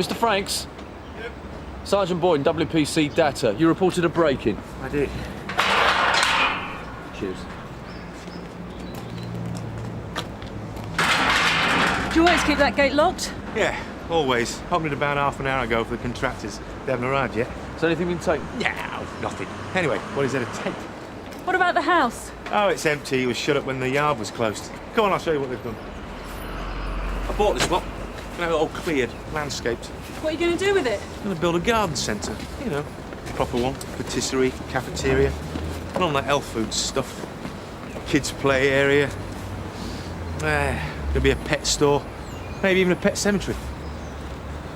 Mr. Franks? Yep. Sergeant Boyden, WPC Data. You reported a break-in. I did. Cheers. Do you always keep that gate locked? Yeah, always. Opened it about half an hour ago for the contractors. They haven't arrived yet. Has anything been taken? Yeah, nothing. Anyway, what is there to take? What about the house? Oh, it's empty. It was shut up when the yard was closed. Come on, I'll show you what they've done. I bought this lot. You know, all cleared, landscaped. What are you going to do with it? I'm going to build a garden centre. You know, proper one. Patisserie, cafeteria. None of that health food stuff. Kids' play area. There'll be a pet store. Maybe even a pet cemetery.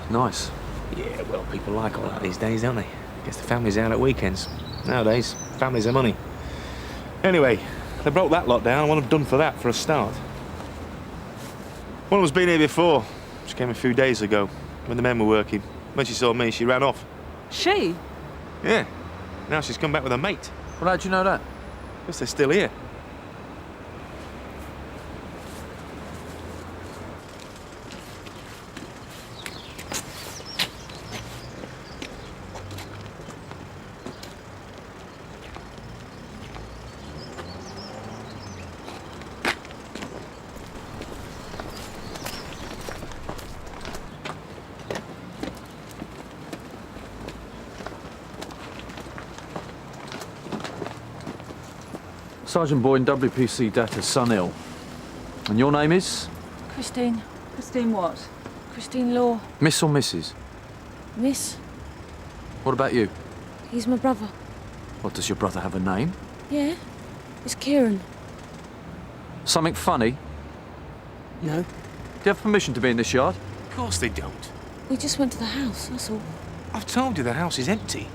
Nice. Yeah, well, people like all that these days, don't they? Guess the family's out at weekends. Nowadays, families are money. Anyway, they broke that lot down. I want them done for that, for a start. One of them's been here before. She came a few days ago, when the men were working. When she saw me, she ran off. She? Yeah. Now she's come back with a mate. Well, how'd you know that? Guess they're still here. Sergeant Boyden, WPC Data, son ill. And your name is? Christine. Christine what? Christine Law. Miss or Mrs.? Miss, What about you? he's my brother. What, does your brother have a name? Yeah, it's Kieran. Something funny? No. Do you have permission to be in this yard? Of course they don't. We just went to the house, that's all. I've told you the house is empty.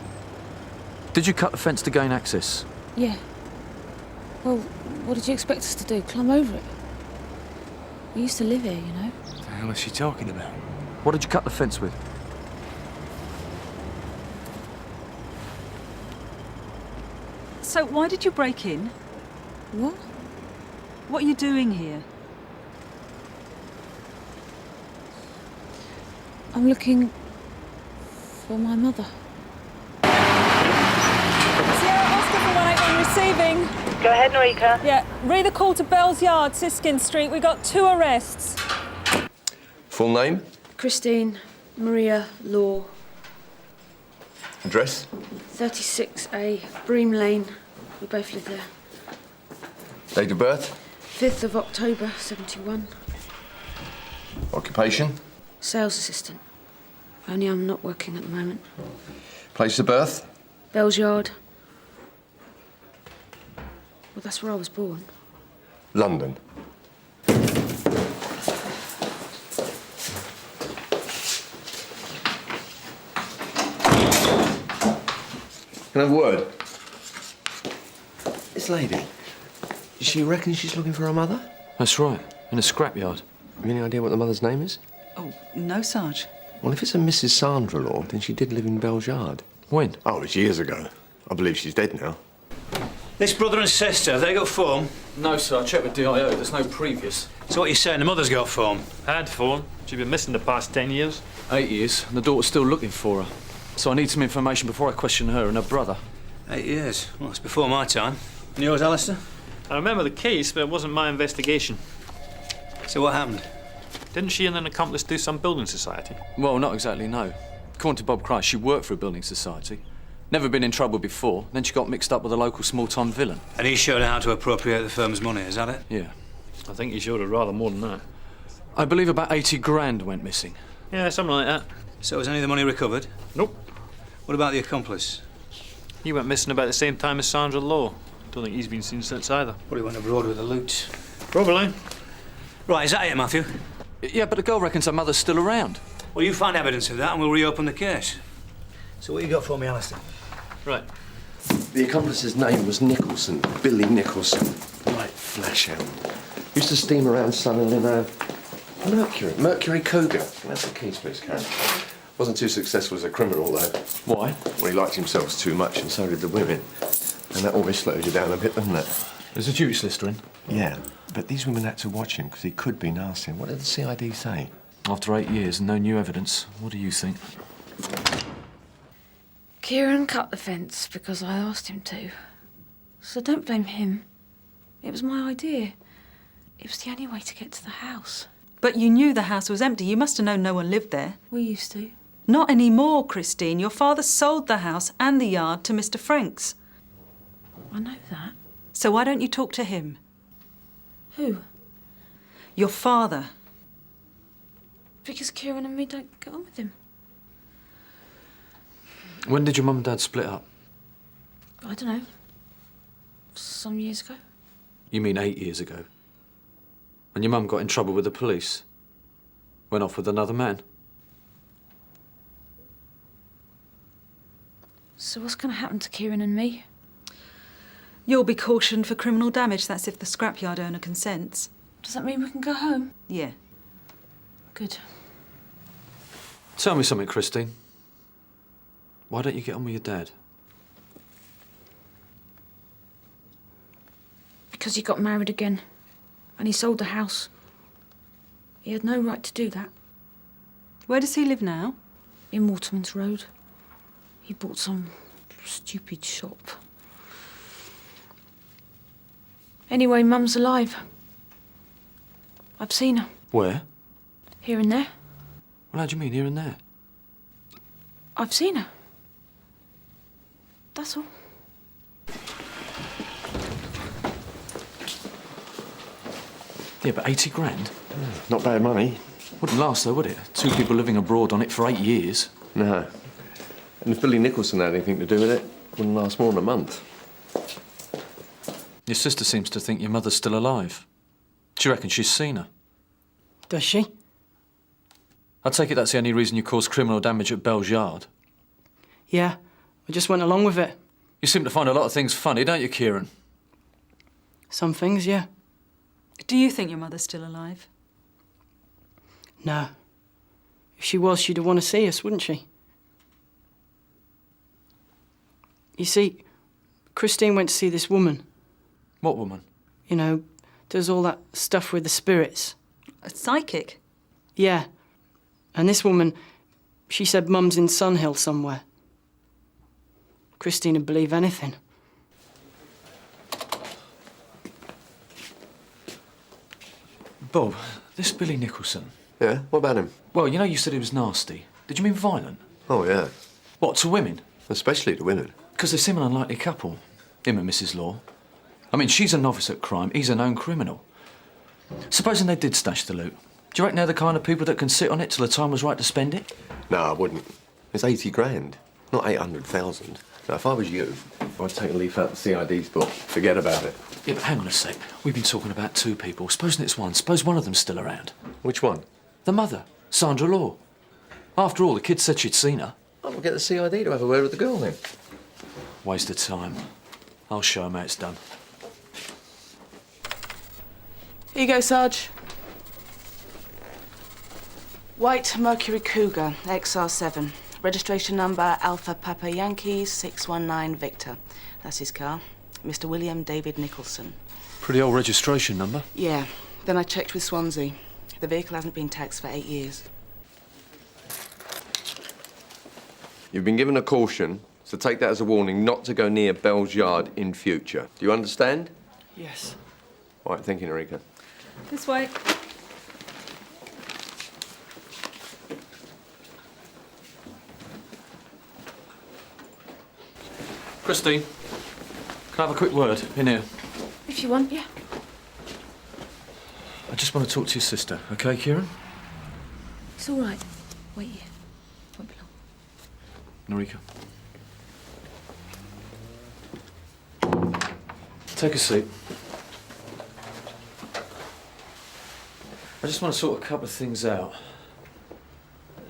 Did you cut the fence to gain access? Yeah. Well, what did you expect us to do? Climb over it? We used to live here, you know. What the hell is she talking about? What did you cut the fence with? So why did you break in? What? What are you doing here? I'm looking for my mother. Sierra Oscar for 181 receiving. Go ahead, Norika. Yeah, read a call to Bell's Yard, Siskin Street. We got 2 arrests. Full name? Christine Maria Law, Address? 36A, Bream Lane. We both live there. Date of birth? 5th of October, 71. Occupation? Sales assistant. Only I'm not working at the moment. Place of birth? Bell's Yard. Well, that's where I was born. London. Can I have a word? This lady, she reckons she's looking for her mother? That's right, in a scrapyard. Have you any idea what the mother's name is? Oh, no, Sarge. Well, if it's a Mrs. Sandra Law, then she did live in Bell's Yard. When? Oh, it was years ago. I believe she's dead now. This brother and sister, have they got form? No, sir. I checked with DIO. There's no previous. So what you're saying, the mother's got form? Had phone. She's been missing the past 10 years. 8 years, and the daughter's still looking for her. So I need some information before I question her and her brother. 8 years. Well, it's before my time. And yours, Alistair? I remember the case, but it wasn't my investigation. So what happened? Didn't she and an accomplice do some building society? Well, not exactly, no. According to Bob Christ, she worked for a building society. Never been in trouble before. Then she got mixed up with a local small-time villain. And he showed her how to appropriate the firm's money, is that it? Yeah. I think he showed her rather more than that. I believe about 80 grand went missing. Yeah, something like that. So was any of the money recovered? Nope. What about the accomplice? He went missing about the same time as Sandra Law. Don't think he's been seen since either. Probably went abroad with the loot. Probably. Right, is that it, Matthew? Yeah, but the girl reckons her mother's still around. Well, you find evidence of that and we'll reopen the case. So what you got for me, Alistair? Right. The accomplice's name was Nicholson, Billy Nicholson. Right, flash hound. Used to steam around Sunhill in a Mercury Cougar. That's the keys, please, Karen. Wasn't too successful as a criminal, though. Why? Well, he liked himself too much, and so did the women. And that always slowed you down a bit, doesn't it? There's a duty solicitor in. Yeah, but these women had to watch him because he could be nasty. And what did the CID say? After 8 years and no new evidence, what do you think? Kieran cut the fence because I asked him to. So don't blame him. It was my idea. It was the only way to get to the house. But you knew the house was empty. You must have known no one lived there. We used to. Not anymore, Christine. Your father sold the house and the yard to Mr. Franks. I know that. So why don't you talk to him? Who? Your father. Because Kieran and me don't get on with him. When did your mum and dad split up? I don't know. Some years ago. You mean 8 years ago? And your mum got in trouble with the police? Went off with another man? So what's going to happen to Kieran and me? You'll be cautioned for criminal damage. That's if the scrapyard owner consents. Does that mean we can go home? Yeah. Good. Tell me something, Christine. Why don't you get on with your dad? Because he got married again. And he sold the house. He had no right to do that. Where does he live now? In Waterman's Road. He bought some stupid shop. Anyway, Mum's alive. I've seen her. Where? Here and there. Well, how do you mean, here and there? I've seen her. That's all. Yeah, but 80 grand? Not bad money. Wouldn't last, though, would it? 2 people living abroad on it for 8 years. No. And if Billy Nicholson had anything to do with it, wouldn't last more than a month. Your sister seems to think your mother's still alive. Do you reckon she's seen her? Does she? I take it that's the only reason you caused criminal damage at Bell's Yard. Yeah, I just went along with it. You seem to find a lot of things funny, don't you, Kieran? Some things, yeah. Do you think your mother's still alive? No. If she was, she'd want to see us, wouldn't she? You see, Christine went to see this woman. What woman? You know, does all that stuff with the spirits. A psychic? Yeah. And this woman, she said Mum's in Sunhill somewhere. Christine would believe anything. Bob, this Billy Nicholson. Yeah? What about him? Well, you know you said he was nasty. Did you mean violent? Oh, yeah. What, to women? Especially to women. Because they seem an unlikely couple. Him and Mrs. Law. I mean, she's a novice at crime, he's a known criminal. Supposing they did stash the loot, do you reckon they're the kind of people that can sit on it till the time was right to spend it? No, I wouldn't. It's 80 grand, not 800,000. Now, if I was you, I'd take a leaf out the CID's book. Forget about it. Yeah, but hang on a sec. We've been talking about 2 people. Supposing it's one. Suppose one of them's still around. Which one? The mother, Sandra Law. After all, the kid said she'd seen her. Oh, we'll get the CID to have a word with the girl then. Waste of time. I'll show 'em how it's done. Here you go, Sarge. White Mercury Cougar, XR7. Registration number Alpha Papa Yankee 619 Victor. That's his car. Mr. William David Nicholson. Pretty old registration number. Yeah. Then I checked with Swansea. The vehicle hasn't been taxed for 8 years. You've been given a caution, so take that as a warning not to go near Bell's Yard in future. Do you understand? Yes. All right, thank you, Norika. This way. Christine, can I have a quick word in here? If you want, yeah. I just want to talk to your sister, okay, Kieran? It's all right. Wait here. Won't be long. Norika. Take a seat. I just want to sort a couple of things out.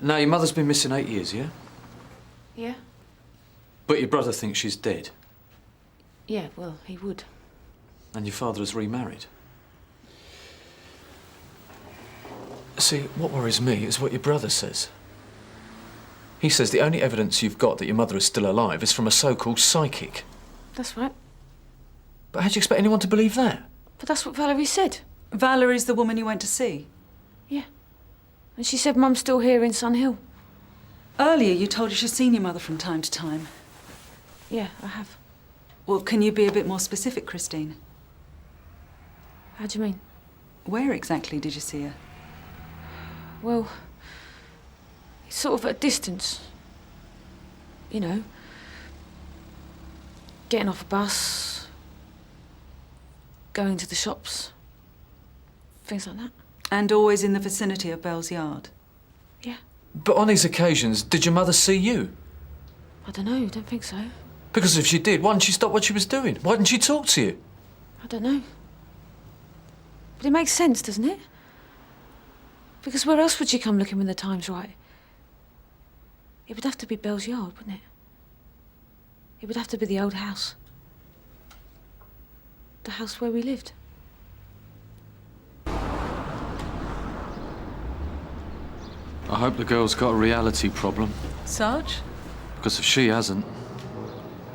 Now, your mother's been missing 8 years, yeah? Yeah? But your brother thinks she's dead. Yeah, well, he would. And your father has remarried. See, what worries me is what your brother says. He says the only evidence you've got that your mother is still alive is from a so-called psychic. That's right. But how do you expect anyone to believe that? But that's what Valerie said. Valerie's the woman you went to see. Yeah. And she said Mum's still here in Sun Hill. Earlier, you told us you've seen your mother from time to time. Yeah, I have. Well, can you be a bit more specific, Christine? How do you mean? Where exactly did you see her? Well, it's sort of at a distance. You know, getting off a bus, going to the shops, things like that. And always in the vicinity of Bell's Yard? Yeah. But on these occasions, did your mother see you? I don't know, don't think so. Because if she did, why didn't she stop what she was doing? Why didn't she talk to you? I don't know. But it makes sense, doesn't it? Because where else would she come looking when the time's right? It would have to be Bell's Yard, wouldn't it? It would have to be the old house. The house where we lived. I hope the girl's got a reality problem. Sarge? Because if she hasn't,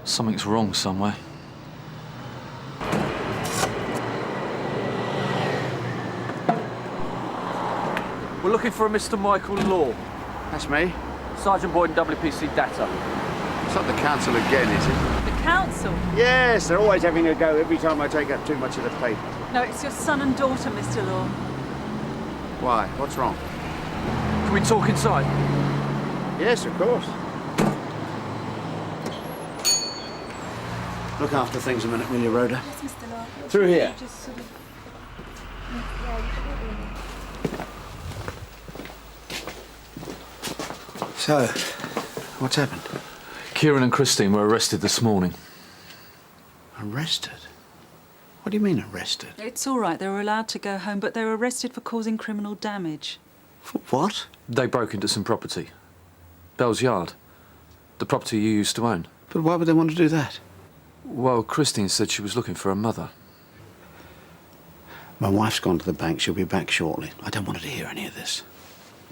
something's wrong somewhere. We're looking for a Mr. Michael Law. That's me. Sergeant Boyden, WPC Data. It's not the council again, is it? The council? Yes, they're always having a go every time I take up too much of the paper. No, it's your son and daughter, Mr. Law. Why? What's wrong? Can we talk inside? Yes, of course. Look after things a minute, will you, Rhoda? Yes, Mr. Law. Through here. Just sort of... So, what's happened? Kieran and Christine were arrested this morning. Arrested? What do you mean arrested? It's all right. They were allowed to go home, but they were arrested for causing criminal damage. For what? They broke into some property. Bell's Yard. The property you used to own. But why would they want to do that? Well, Christine said she was looking for her mother. My wife's gone to the bank. She'll be back shortly. I don't want her to hear any of this.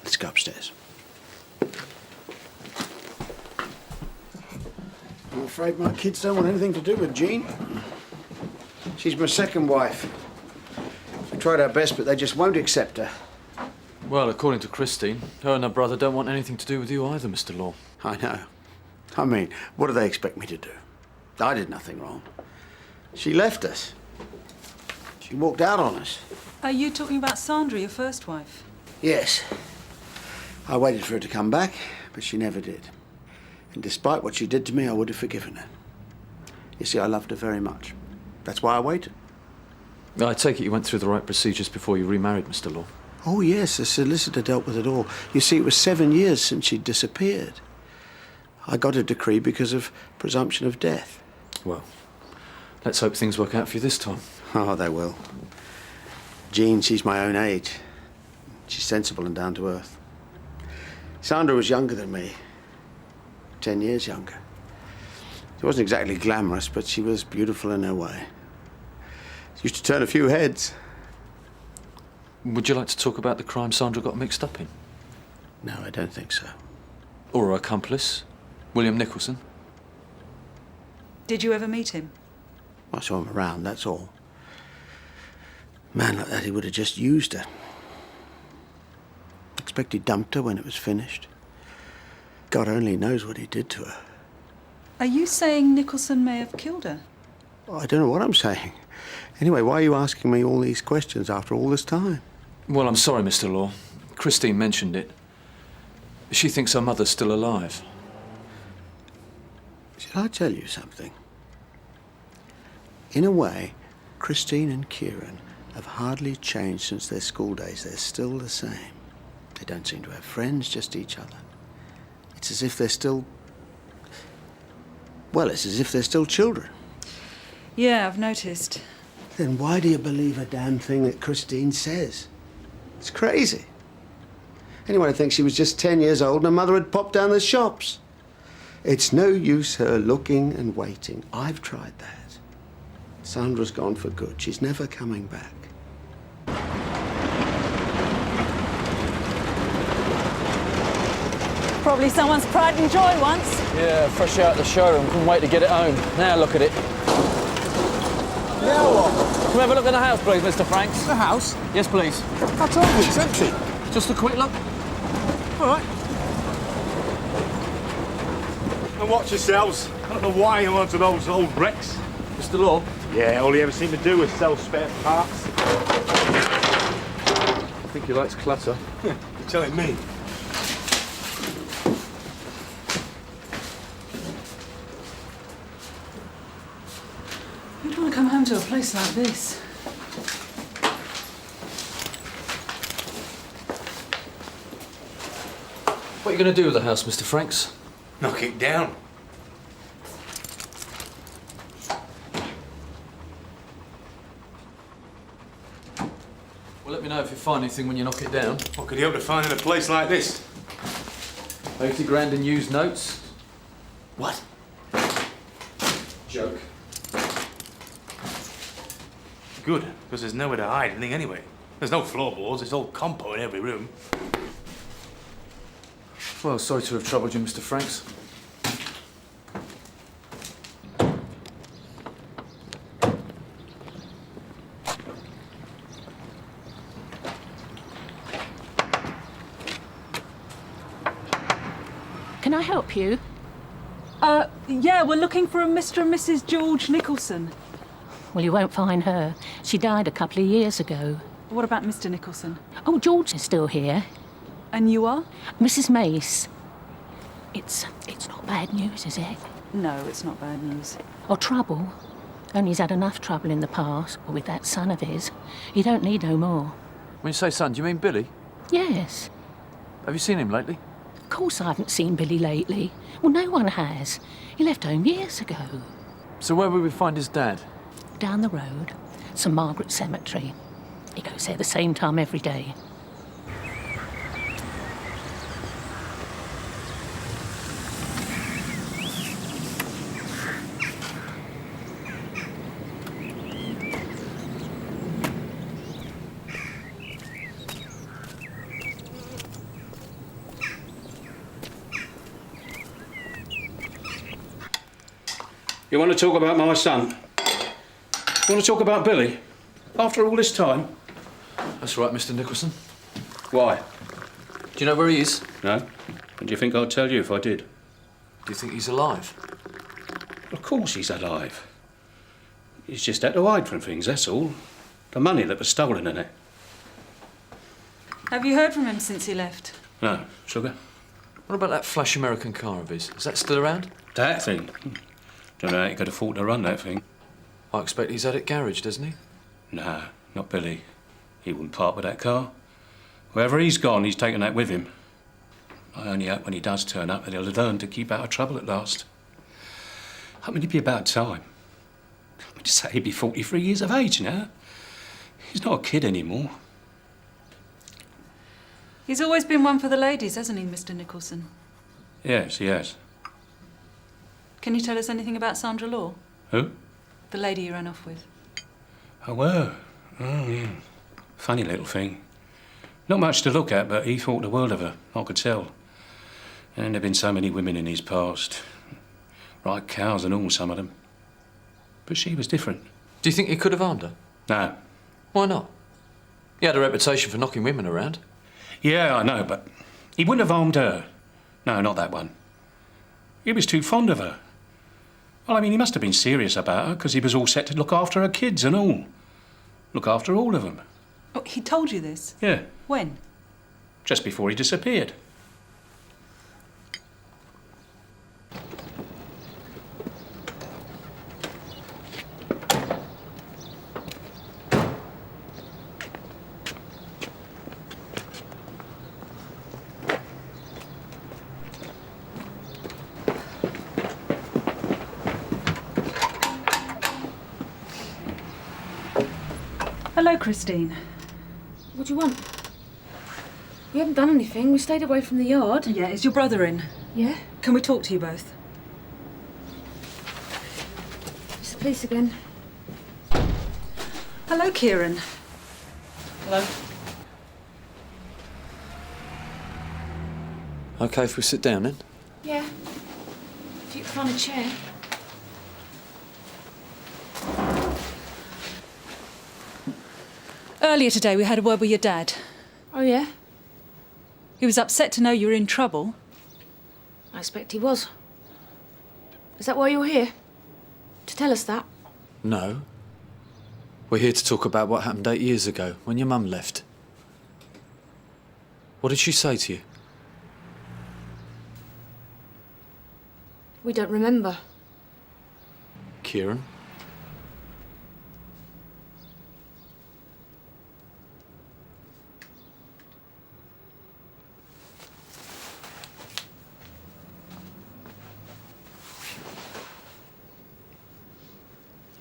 Let's go upstairs. I'm afraid my kids don't want anything to do with Jean. She's my second wife. We tried our best, but they just won't accept her. Well, according to Christine, her and her brother don't want anything to do with you either, Mr. Law. I know. I mean, what do they expect me to do? I did nothing wrong. She left us. She walked out on us. Are you talking about Sandra, your first wife? Yes. I waited for her to come back, but she never did. And despite what she did to me, I would have forgiven her. You see, I loved her very much. That's why I waited. I take it you went through the right procedures before you remarried, Mr. Law. Oh, yes, the solicitor dealt with it all. You see, it was 7 years since she'd disappeared. I got a decree because of presumption of death. Well, let's hope things work out for you this time. Oh, they will. Jean, she's my own age. She's sensible and down to earth. Sandra was younger than me. 10 years younger. She wasn't exactly glamorous, but she was beautiful in her way. She used to turn a few heads. Would you like to talk about the crime Sandra got mixed up in? No, I don't think so. Or her accomplice, William Nicholson? Did you ever meet him? I saw him around, that's all. A man like that, he would have just used her. Expect he dumped her when it was finished. God only knows what he did to her. Are you saying Nicholson may have killed her? Oh, I don't know what I'm saying. Anyway, why are you asking me all these questions after all this time? Well, I'm sorry, Mr. Law. Christine mentioned it. She thinks her mother's still alive. Shall I tell you something? In a way, Christine and Kieran have hardly changed since their school days. They're still the same. They don't seem to have friends, just each other. It's as if they're still... Well, it's as if they're still children. Yeah, I've noticed. Then why do you believe a damn thing that Christine says? It's crazy. Anyone would think she was just 10 years old and her mother had popped down the shops. It's no use her looking and waiting. I've tried that. Sandra's gone for good. She's never coming back. Probably someone's pride and joy once. Yeah, fresh out of the showroom. Couldn't wait to get it home. Now look at it. Now what? Come have a look at the house, please, Mr. Franks. The house? Yes, please. I told you, it's empty. Just a quick look. All right. And watch yourselves. I don't know why you're onto those old wrecks. Mr. Law? Yeah, all he ever seemed to do was sell spare parts. I think he likes clutter. You're telling me. Who'd want to come home to a place like this? What are you going to do with the house, Mr. Franks? Knock it down. Well, let me know if you find anything when you knock it down. What could you hope to find in a place like this? 80 grand in used notes. What? Joke. Good, because there's nowhere to hide anything anyway. There's no floorboards, it's all compo in every room. Well, sorry to have troubled you, Mr. Franks. Can I help you? Yeah, we're looking for a Mr. and Mrs. George Nicholson. Well, you won't find her. She died a couple of years ago. What about Mr. Nicholson? Oh, George is still here. And you are? Mrs. Mace. It's not bad news, is it? No, it's not bad news. Or trouble. Only he's had enough trouble in the past, or with that son of his. He don't need no more. When you say son, do you mean Billy? Yes. Have you seen him lately? Of course I haven't seen Billy lately. Well, no one has. He left home years ago. So where will we find his dad? Down the road, St Margaret Cemetery. He goes there the same time every day. You want to talk about my son? You want to talk about Billy? After all this time? That's right, Mr. Nicholson. Why? Do you know where he is? No. And do you think I'd tell you if I did? Do you think he's alive? Of course he's alive. He's just had to hide from things, that's all. The money that was stolen in it. Have you heard from him since he left? No. Sugar? What about that flash American car of his? Is that still around? That thing? Don't know how he could afford to run that thing. I expect he's had it garaged, doesn't he? No, not Billy. He wouldn't part with that car. Wherever he's gone, he's taken that with him. I only hope when he does turn up that he'll learn to keep out of trouble at last. I mean, it'd be about time. I mean, to say he'd be 43 years of age now. He's not a kid anymore. He's always been one for the ladies, hasn't he, Mr. Nicholson? Yes, he has. Can you tell us anything about Sandra Law? Who? The lady you ran off with. Oh, well. Oh, yeah. Funny little thing. Not much to look at, but he thought the world of her, I could tell. And there've been so many women in his past. Right cows and all, some of them. But she was different. Do you think he could have harmed her? No. Why not? He had a reputation for knocking women around. Yeah, I know, but he wouldn't have harmed her. No, not that one. He was too fond of her. Well, I mean, he must have been serious about her, because he was all set to look after her kids and all. Look after all of them. Oh, he told you this? Yeah. When? Just before he disappeared. Hello, Christine. What do you want? We haven't done anything. We stayed away from the yard. Yeah, is your brother in? Yeah. Can we talk to you both? It's the police again. Hello, Kieran. Hello. OK, if we sit down then? Yeah. If you could find a chair. Earlier today, we had a word with your dad. Oh, yeah? He He was upset to know you were in trouble. I expect he was. Is that why you're here? To tell us that? No. We're here to talk about what happened 8 years ago, when your mum left. What did she say to you? We don't remember. Kieran?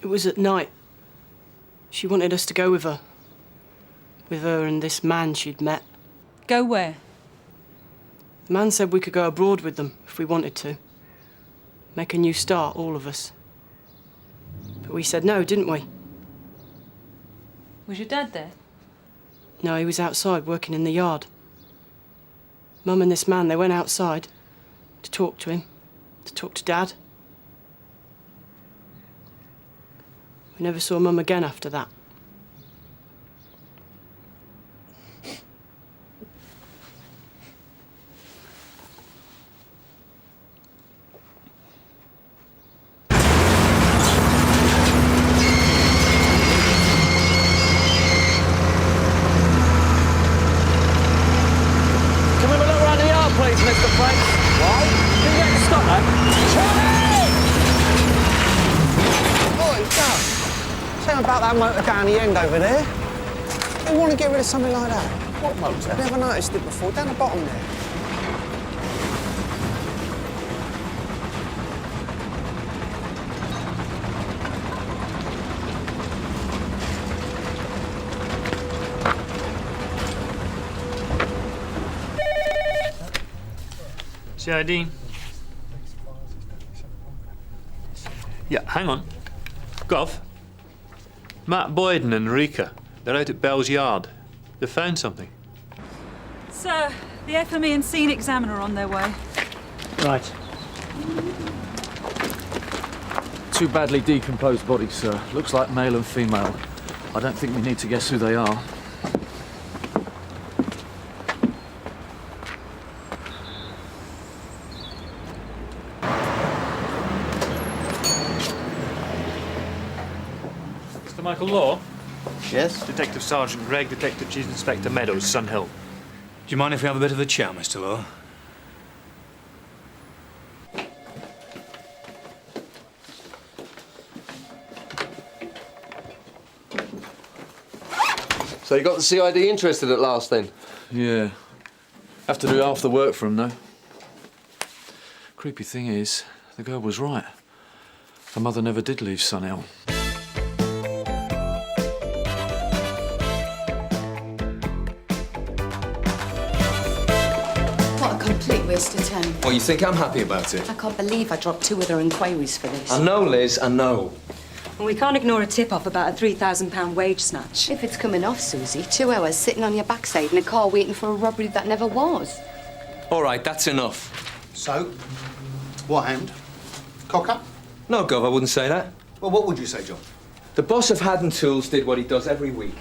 It was at night. She wanted us to go with her. With her and this man she'd met. Go where? The man said we could go abroad with them if we wanted to. Make a new start, all of us. But we said no, didn't we? Was your dad there? No, he was outside working in the yard. Mum and this man, they went outside to talk to him, to talk to Dad. We never saw Mum again after that. Motor down the end over there. They want to get rid of something like that. What motor? I've never noticed it before. Down the bottom there. CID. Yeah, hang on. Gov. Matt Boyden and Rika. They're out at Bell's Yard. They found something. Sir, the FME and scene examiner are on their way. Right. 2 badly decomposed bodies, sir. Looks like male and female. I don't think we need to guess who they are. Mr. Michael Law? Yes? Detective Sergeant Gregg, Detective Chief Inspector Meadows, Sunhill. Do you mind if we have a bit of a chat, Mr. Law? So you got the CID interested at last, then? Yeah. Have to do half the work for 'em, though. Creepy thing is, the girl was right. Her mother never did leave Sunhill. What a complete waste of time. Well, you think I'm happy about it? I can't believe I dropped 2 other inquiries for this. I know, Liz, I know. And we can't ignore a tip-off about a £3,000 wage snatch. If it's coming off, Susie, 2 hours sitting on your backside in a car waiting for a robbery that never was. All right, that's enough. So, what happened? Cock up? No, Gov, I wouldn't say that. Well, what would you say, John? The boss of Haddon Tools did what he does every week.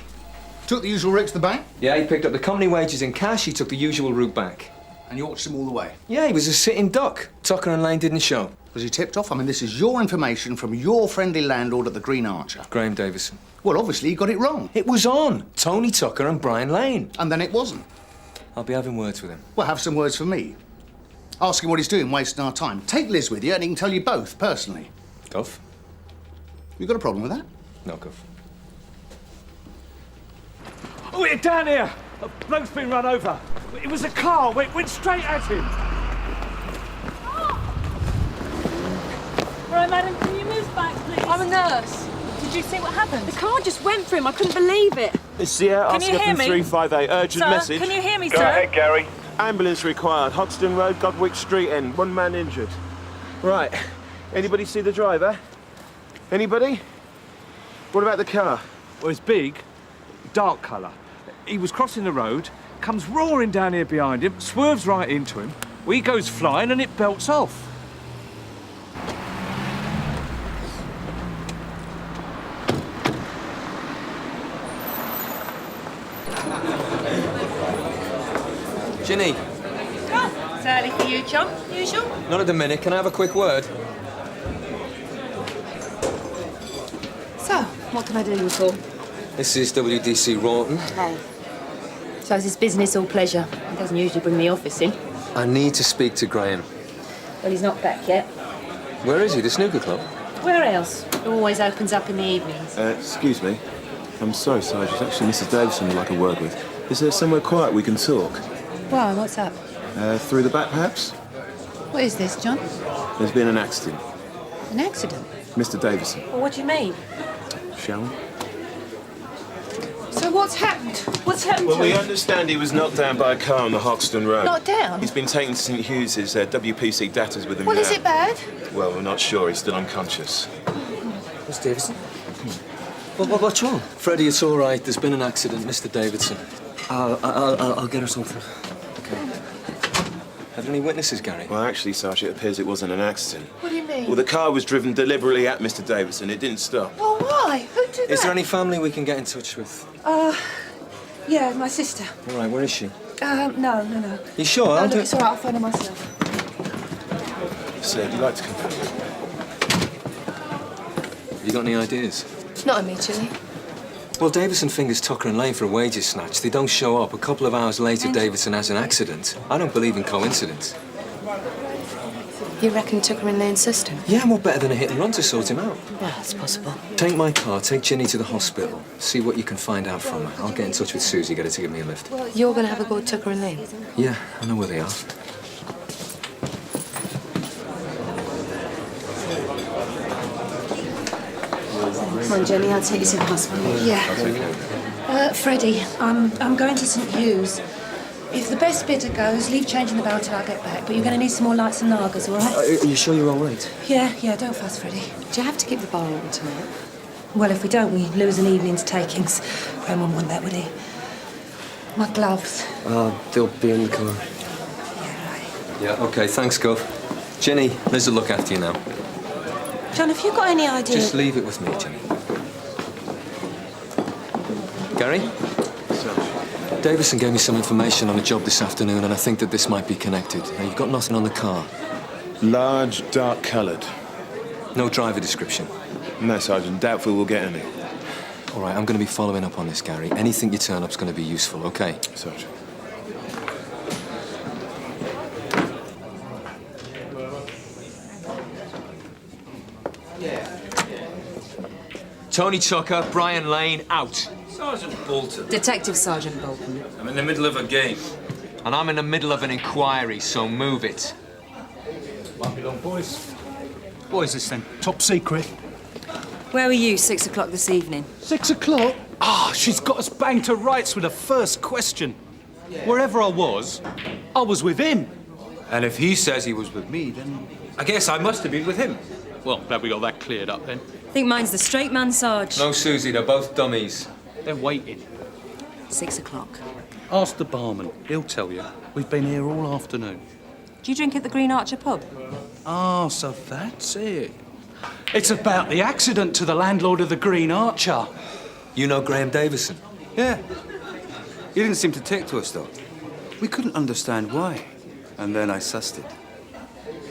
Took the usual route to the bank? Yeah, he picked up the company wages in cash, he took the usual route back. And you watched him all the way? Yeah, he was a sitting duck. Tucker and Lane didn't show. Was he tipped off? I mean, this is your information from your friendly landlord at the Green Archer. Graham Davison. Well, obviously he got it wrong. It was on. Tony Tucker and Brian Lane. And then it wasn't. I'll be having words with him. Well, have some words for me. Ask him what he's doing, wasting our time. Take Liz with you and he can tell you both, personally. Gov? You got a problem with that? No, Gov. Oh, we're down here! A bloke's been run over. It was a car. Went straight at him. Right, madam, can you move back, please? I'm a nurse. Did you see what happened? The car just went for him. I couldn't believe it. It's the air Can you hear me? 358. Urgent Sir, message. can you hear me, Go sir? ahead, Gary. Ambulance required. Hoxton Road, Godwick Street end. 1 man injured. Right. Anybody see the driver? Anybody? What about the car? Well, it's big, dark colour. He was crossing the road, comes roaring down here behind him, swerves right into him. Well, he goes flying and it belts off. Ginny, you, chum? Usual? Not at the minute. Can I have a quick word? So, what can I do you for? This is WDC Rawton. Hey. So is his business all pleasure? He doesn't usually bring the office in. I need to speak to Graham. Well, he's not back yet. Where is he? The snooker club? Where else? It always opens up in the evenings. Excuse me. I'm sorry, Sarge. It's actually Mrs. Davison I'd like a word with. Is there somewhere quiet we can talk? Why, what's up? Through the back, perhaps? What is this, John? There's been an accident. An accident? Mr. Davison. Well, what do you mean? Shall we? So what's happened? What's happened Well, to we him? understand he was knocked down by a car on the Hoxton Road. Knocked down? He's been taken to St. Hughes's. WPC data's with him Well, now. is it bad? Well, we're not sure. He's still unconscious. Miss Davison? What's wrong? Freddie, it's all right. There's been an accident, Mr. Davidson. I'll get her something. Okay. Have any witnesses, Gary? Well, actually, Sarge, it appears it wasn't an accident. What do you mean? Well, the car was driven deliberately at Mr. Davison. It didn't stop. Well, why? Who did that? Is there any family we can get in touch with? Yeah, my sister. All right, where is she? No. You sure? No, I'll look, do it's all right, I'll phone her myself. Sir, would you like to come? Have you got any ideas? Not immediately. Well, Davison fingers Tucker and Lane for a wages snatch. They don't show up. A couple of hours later, Davison has an accident. I don't believe in coincidence. You reckon Tucker and Lane's sister? Yeah, what better than a hit and run to sort him out? Well, it's possible. Take my car, take Ginny to the hospital, see what you can find out from her. I'll get in touch with Susie, get her to give me a lift. You're going to have a go at Tucker and Lane? Yeah, I know where they are. Come on, Jenny, I'll take you to the hospital. Yeah. Freddie, I'm going to St. Hugh's. If the best bidder goes, leave change in the barrel till I get back. But you're going to need some more lights and lagers, all right? Are you sure you're all right? Yeah, don't fuss, Freddie. Do you have to keep the bar open tonight? Well, if we don't, we lose an evening's takings. Graham wouldn't want that, would he? My gloves. They'll be in the car. Yeah, OK, thanks, Gov. Ginny, Liz will look after you now. John, have you got any idea? Just leave it with me, Ginny. Gary? Davison gave me some information on a job this afternoon, and I think that this might be connected. Now, you've got nothing on the car. Large, dark-coloured. No driver description? No, Sergeant. Doubtful we'll get any. All right, I'm going to be following up on this, Gary. Anything you turn up's going to be useful, OK? Sergeant. Tony Tucker, Brian Lane, out. Sergeant Boulter. Detective Sergeant Boulton. I'm in the middle of a game. And I'm in the middle of an inquiry, so move it. Won't be long, boys. What is this then? Top secret? Where were you 6 o'clock this evening? 6 o'clock? She's got us banged to rights with the first question. Wherever I was with him. And if he says he was with me, then I guess I must have been with him. Well, glad we got that cleared up then. I think mine's the straight man, Sarge. No, Susie, they're both dummies. They're waiting. 6 o'clock. Ask the barman. He'll tell you. We've been here all afternoon. Do you drink at the Green Archer pub? So that's it. It's about the accident to the landlord of the Green Archer. You know Graham Davison? Yeah. He didn't seem to take to us, though. We couldn't understand why. And then I sussed it.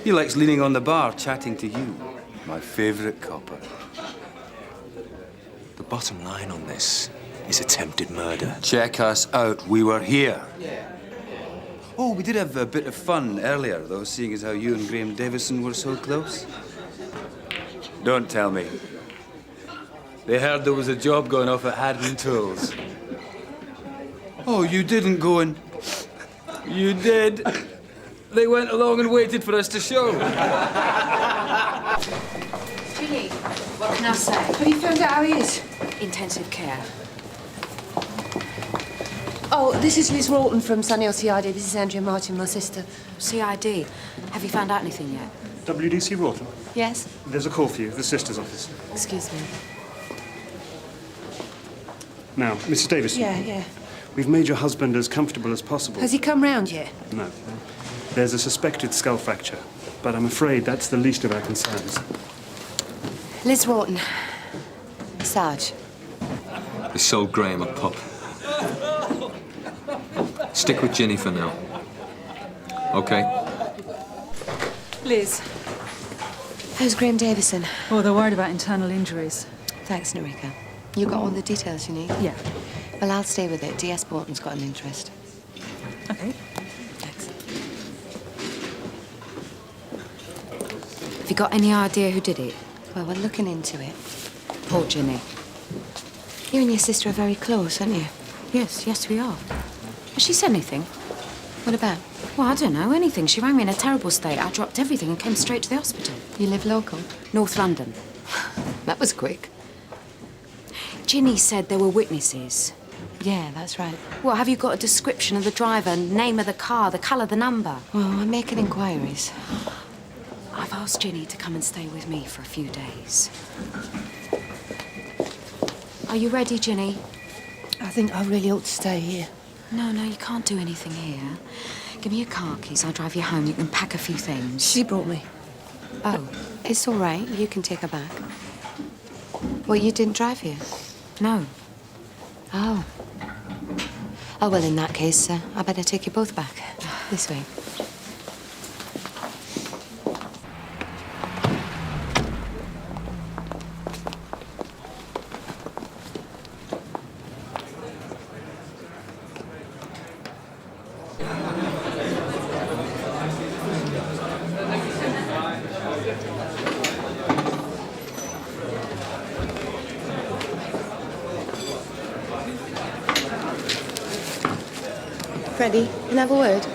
He likes leaning on the bar, chatting to you. My favourite copper. The bottom line on this is attempted murder. Check us out. We were here. Oh, we did have a bit of fun earlier, though, seeing as how you and Graham Davison were so close. Don't tell me. They heard there was a job going off at Haddon Tools. Oh, you didn't go in. You did. They went along and waited for us to show. Julie, what can I say? Have you found out how he is? Intensive care. Oh, this is Liz Rawton from Sunny CID. This is Andrea Martin, my sister. CID. Have you found out anything yet? WDC Rawton? Yes? There's a call for you, the sister's office. Excuse me. Now, Mrs. Davison. Yeah. We've made your husband as comfortable as possible. Has he come round yet? No. There's a suspected skull fracture, but I'm afraid that's the least of our concerns. Liz Rawton. Sarge. They sold Graham a pup. Stick with Ginny for now. OK? Liz. How's Graham Davison? Oh, they're worried about internal injuries. Thanks, Narika. You got all the details you need? Yeah. Well, I'll stay with it. DS Boulton's got an interest. Okay. Thanks. Have you got any idea who did it? Well, we're looking into it. Poor Ginny. You and your sister are very close, aren't you? Yes, we are. Has she said anything? What about? Well, I don't know, anything. She rang me in a terrible state. I dropped everything and came straight to the hospital. You live local? North London. That was quick. Ginny said there were witnesses. Yeah, that's right. Well, have you got a description of the driver, name of the car, the colour, the number? Well, I'm making inquiries. I've asked Ginny to come and stay with me for a few days. Are you ready, Ginny? I think I really ought to stay here. No, you can't do anything here. Give me your car keys. I'll drive you home. You can pack a few things. She brought me. Oh. It's all right. You can take her back. Well, you didn't drive here? No. Oh. Oh, well, in that case, I better take you both back. This way. Freddie, can I have a word?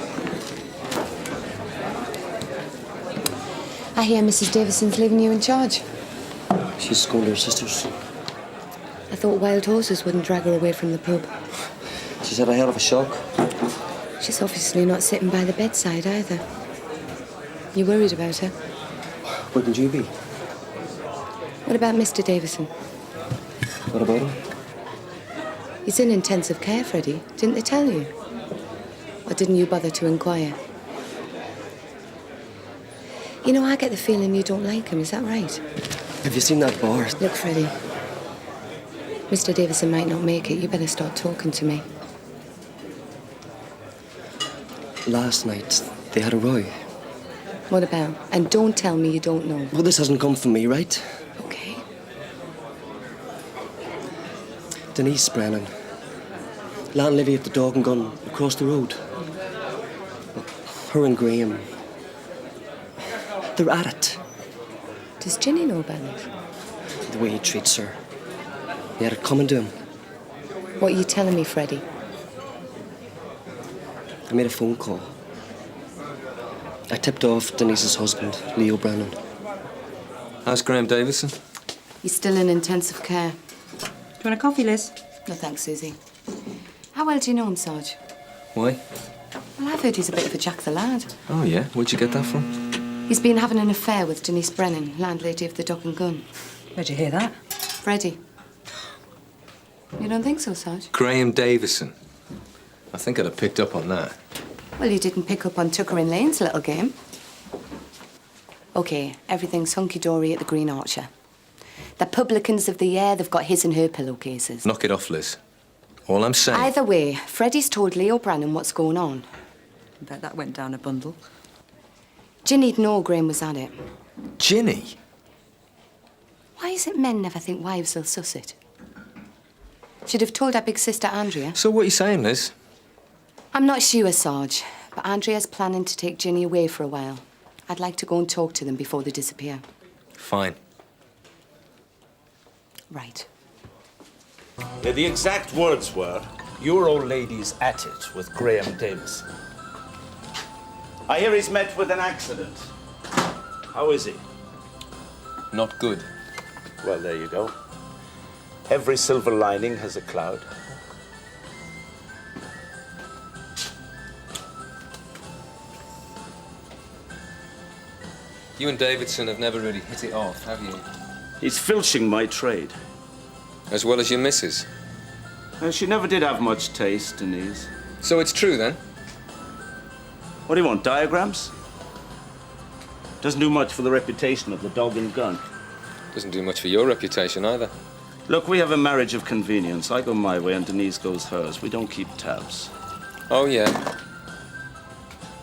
I hear Mrs. Davison's leaving you in charge. She's scolded her sisters. I thought wild horses wouldn't drag her away from the pub. She's had a hell of a shock. She's obviously not sitting by the bedside either. You worried about her? Wouldn't you be? What about Mr. Davison? What about him? He's in intensive care, Freddie. Didn't they tell you? Or didn't you bother to inquire? You know, I get the feeling you don't like him. Is that right? Have you seen that bar? Look, Freddie. Mr. Davison might not make it. You better start talking to me. Last night, they had a row. What about? And don't tell me you don't know. Well, this hasn't come from me, right? Okay. Denise Brennan. Landlady at the Dog and Gun across the road. Her and Graham. They're at it. Does Ginny know about it? The way he treats her. He had it coming to him. What are you telling me, Freddie? I made a phone call. I tipped off Denise's husband, Leo Brennan. How's Graham Davison? He's still in intensive care. Do you want a coffee, Liz? No, thanks, Susie. How well do you know him, Sarge? Why? Well, I've heard he's a bit of a Jack the Lad. Oh, yeah? Where'd you get that from? He's been having an affair with Denise Brennan, landlady of the Dog and Gun. Where'd you hear that? Freddie. You don't think so, Sarge? Graham Davison. I think I'd have picked up on that. Well, you didn't pick up on Tucker and Lane's little game. OK, everything's hunky-dory at the Green Archer. The publicans of the air, they've got his and her pillowcases. Knock it off, Liz. All I'm saying... Either way, Freddie's told Leo Brennan what's going on. I bet that went down a bundle. Ginny'd know Graham was at it. Ginny? Why is it men never think wives will suss it? She'd have told her big sister Andrea. So what are you saying, Liz? I'm not sure, Sarge, but Andrea's planning to take Ginny away for a while. I'd like to go and talk to them before they disappear. Fine. Right. The exact words were, "Your old lady's at it with Graham Davison." I hear he's met with an accident. How is he? Not good. Well, there you go. Every silver lining has a cloud. You and Davidson have never really hit it off, have you? He's filching my trade. As well as your missus? She never did have much taste, Denise. So it's true, then? What do you want, diagrams? Doesn't do much for the reputation of the Dog and Gun. Doesn't do much for your reputation, either. Look, we have a marriage of convenience. I go my way and Denise goes hers. We don't keep tabs. Oh, yeah?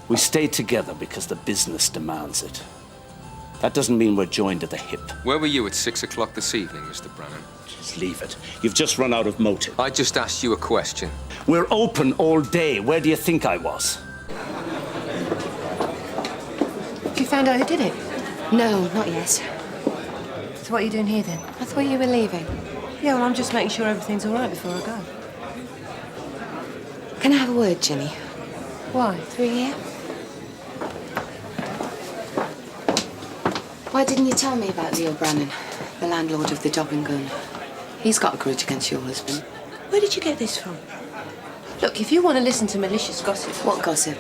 We stay together because the business demands it. That doesn't mean we're joined at the hip. Where were you at 6 o'clock this evening, Mr. Brannan? Just leave it. You've just run out of motive. I just asked you a question. We're open all day. Where do you think I was? Have you found out who did it? No, not yet. So what are you doing here then? I thought you were leaving. Yeah, well, I'm just making sure everything's all right before I go. Can I have a word, Ginny? Why? Through here? Why didn't you tell me about Leo Brannan, the landlord of the Dog and Gun? He's got a grudge against your husband. Where did you get this from? Look, if you want to listen to malicious gossip... What gossip?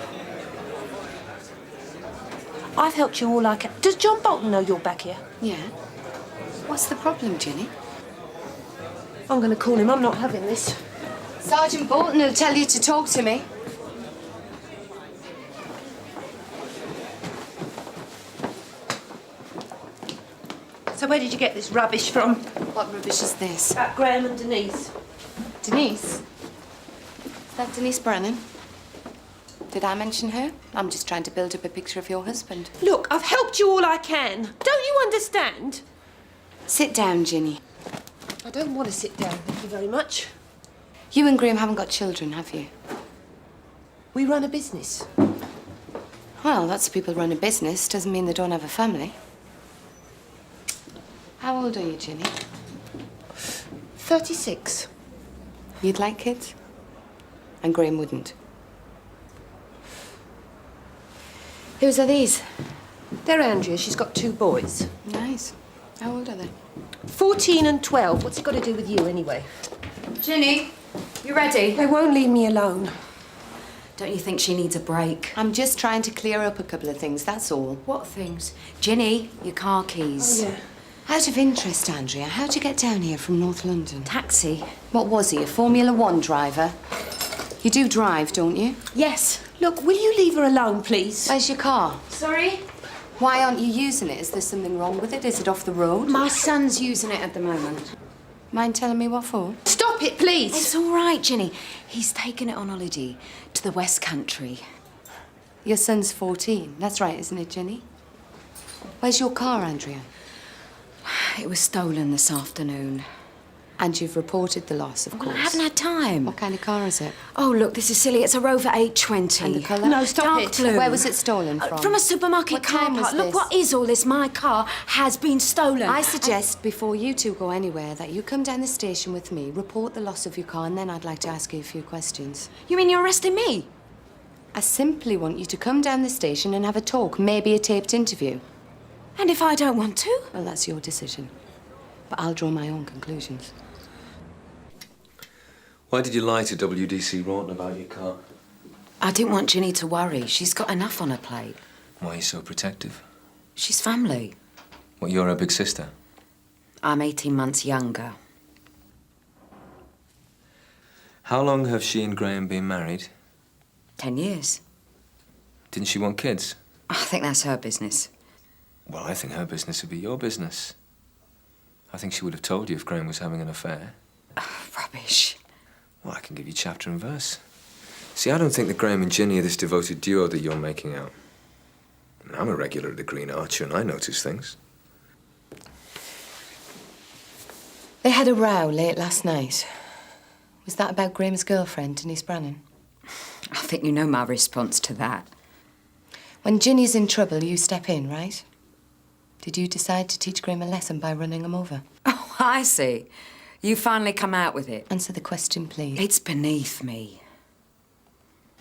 I've helped you all I can. Does John Boulton know you're back here? Yeah. What's the problem, Ginny? I'm going to call him. I'm not having this. Sergeant Boulton will tell you to talk to me. So where did you get this rubbish from? What rubbish is this? At Graham and Denise. Denise? Is that Denise Brannan? Did I mention her? I'm just trying to build up a picture of your husband. Look, I've helped you all I can. Don't you understand? Sit down, Ginny. I don't want to sit down, thank you very much. You and Graham haven't got children, have you? We run a business. Well, lots of people run a business. Doesn't mean they don't have a family. How old are you, Ginny? 36. You'd like kids? And Graham wouldn't. Whose are these? They're Andrea. She's got 2 boys. Nice. How old are they? 14 and 12. What's it got to do with you, anyway? Ginny, you ready? They won't leave me alone. Don't you think she needs a break? I'm just trying to clear up a couple of things, that's all. What things? Ginny, your car keys. Oh, yeah. Out of interest, Andrea, how'd you get down here from North London? Taxi. What was he, a Formula 1 driver? You do drive, don't you? Yes. Look, will you leave her alone, please? Where's your car? Sorry? Why aren't you using it? Is there something wrong with it? Is it off the road? My son's using it at the moment. Mind telling me what for? Stop it, please! It's all right, Ginny. He's taken it on holiday to the West Country. Your son's 14. That's right, isn't it, Ginny? Where's your car, Andrea? It was stolen this afternoon. And you've reported the loss, of Well, course. I haven't had time. What kind of car is it? Oh, look, this is silly. It's a Rover 820. And the colour? No, stop Dark it. blue. Where was it stolen from? From a supermarket What car time was park. Look, this? what is all this? My car has been stolen. I suggest, before you two go anywhere, that you come down the station with me, report the loss of your car, and then I'd like to ask you a few questions. You mean you're arresting me? I simply want you to come down the station and have a talk, maybe a taped interview. And if I don't want to? Well, that's your decision. But I'll draw my own conclusions. Why did you lie to WDC Rawton about your car? I didn't want Ginny to worry. She's got enough on her plate. Why are you so protective? She's family. What, you're her big sister? I'm 18 months younger. How long have she and Graham been married? 10 years. Didn't she want kids? I think that's her business. Well, I think her business would be your business. I think she would have told you if Graham was having an affair. Rubbish. Well, I can give you chapter and verse. See, I don't think that Graham and Ginny are this devoted duo that you're making out. I'm a regular at the Green Archer and I notice things. They had a row late last night. Was that about Graham's girlfriend, Denise Brannan? I think you know my response to that. When Ginny's in trouble, you step in, right? Did you decide to teach Graham a lesson by running him over? Oh, I see. You finally come out with it. Answer the question, please. It's beneath me.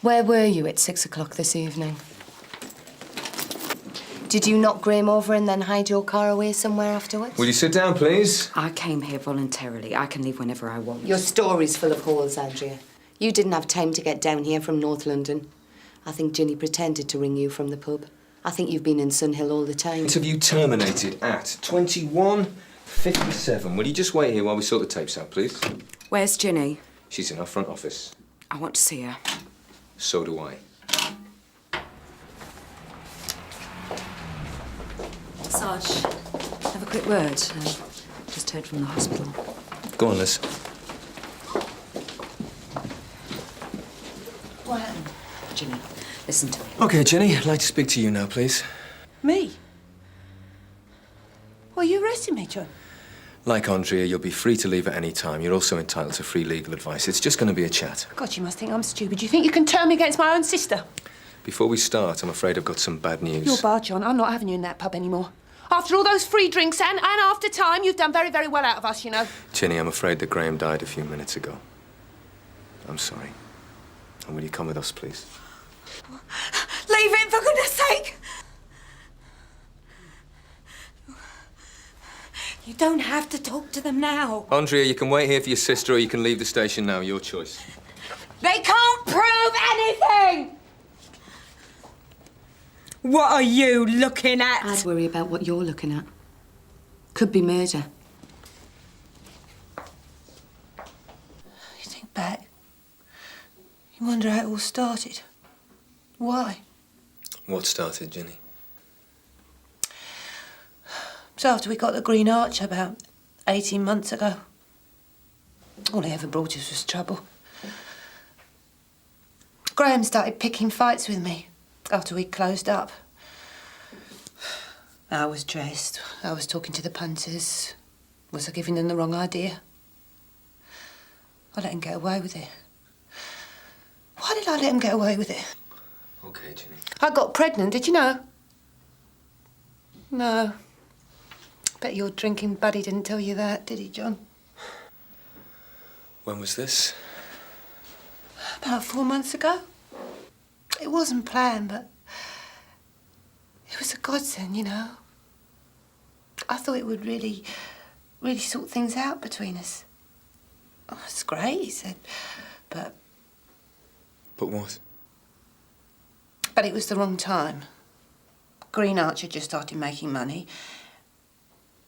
Where were you at 6 o'clock this evening? Did you knock Graham over and then hide your car away somewhere afterwards? Will you sit down, please? I came here voluntarily. I can leave whenever I want. Your story's full of holes, Andrea. You didn't have time to get down here from North London. I think Ginny pretended to ring you from the pub. I think you've been in Sunhill all the time. Interview terminated at 21:57. Will you just wait here while we sort the tapes out, please? Where's Ginny? She's in our front office. I want to see her. So do I. Sarge, have a quick word. Just heard from the hospital. Go on, Liz. What happened? Ginny, listen to me. OK, Jenny, I'd like to speak to you now, please. Me? Well, you arresting me, John? Like Andrea, you'll be free to leave at any time. You're also entitled to free legal advice. It's just going to be a chat. God, you must think I'm stupid. You think you can turn me against my own sister? Before we start, I'm afraid I've got some bad news. You're barred, John. I'm not having you in that pub anymore. After all those free drinks and after time, you've done very, very well out of us, you know. Ginny, I'm afraid that Graham died a few minutes ago. I'm sorry. And will you come with us, please? Leave him, for goodness sake! You don't have to talk to them now. Andrea, you can wait here for your sister or you can leave the station now. Your choice. They can't prove anything! What are you looking at? I'd worry about what you're looking at. Could be murder. You think back. You wonder how it all started. Why? What started, Ginny? So after we got the Green Arch about 18 months ago, all he ever brought us was trouble. Graham started picking fights with me after we'd closed up. I was dressed, I was talking to the punters. Was I giving them the wrong idea? I let him get away with it. Why did I let him get away with it? Okay, Ginny. I got pregnant, did you know? No. Bet your drinking buddy didn't tell you that, did he, John? When was this? About 4 months ago. It wasn't planned, but it was a godsend, you know. I thought it would really sort things out between us. Oh, it's great, he said, but... But what? But it was the wrong time. Green Arch had just started making money.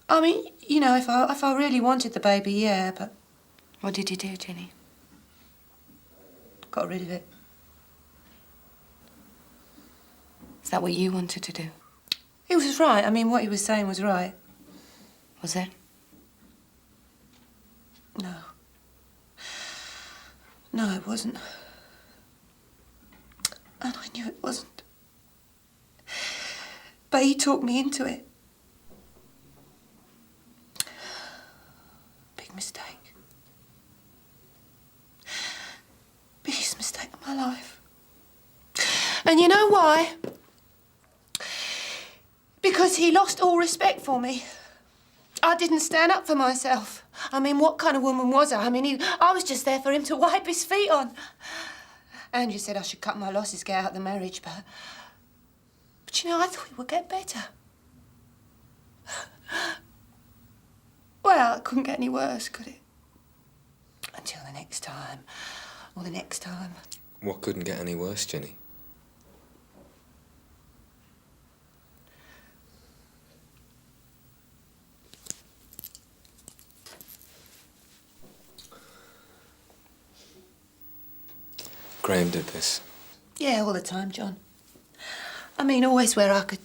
I mean, you know, if I really wanted the baby, yeah, but... What did you do, Ginny? Got rid of it. Is that what you wanted to do? He was right. I mean, what he was saying was right. Was it? No. No, it wasn't. And I knew it wasn't. But he talked me into it. Big mistake. Biggest mistake of my life. And you know why? Because he lost all respect for me. I didn't stand up for myself. I mean, what kind of woman was I? I mean, I was just there for him to wipe his feet on. Andrew said I should cut my losses, get out of the marriage, but you know, I thought it would get better. Well, it couldn't get any worse, could it? Until the next time, or the next time. What couldn't get any worse, Ginny? Graham did this. Yeah, all the time, John. I mean, always where I could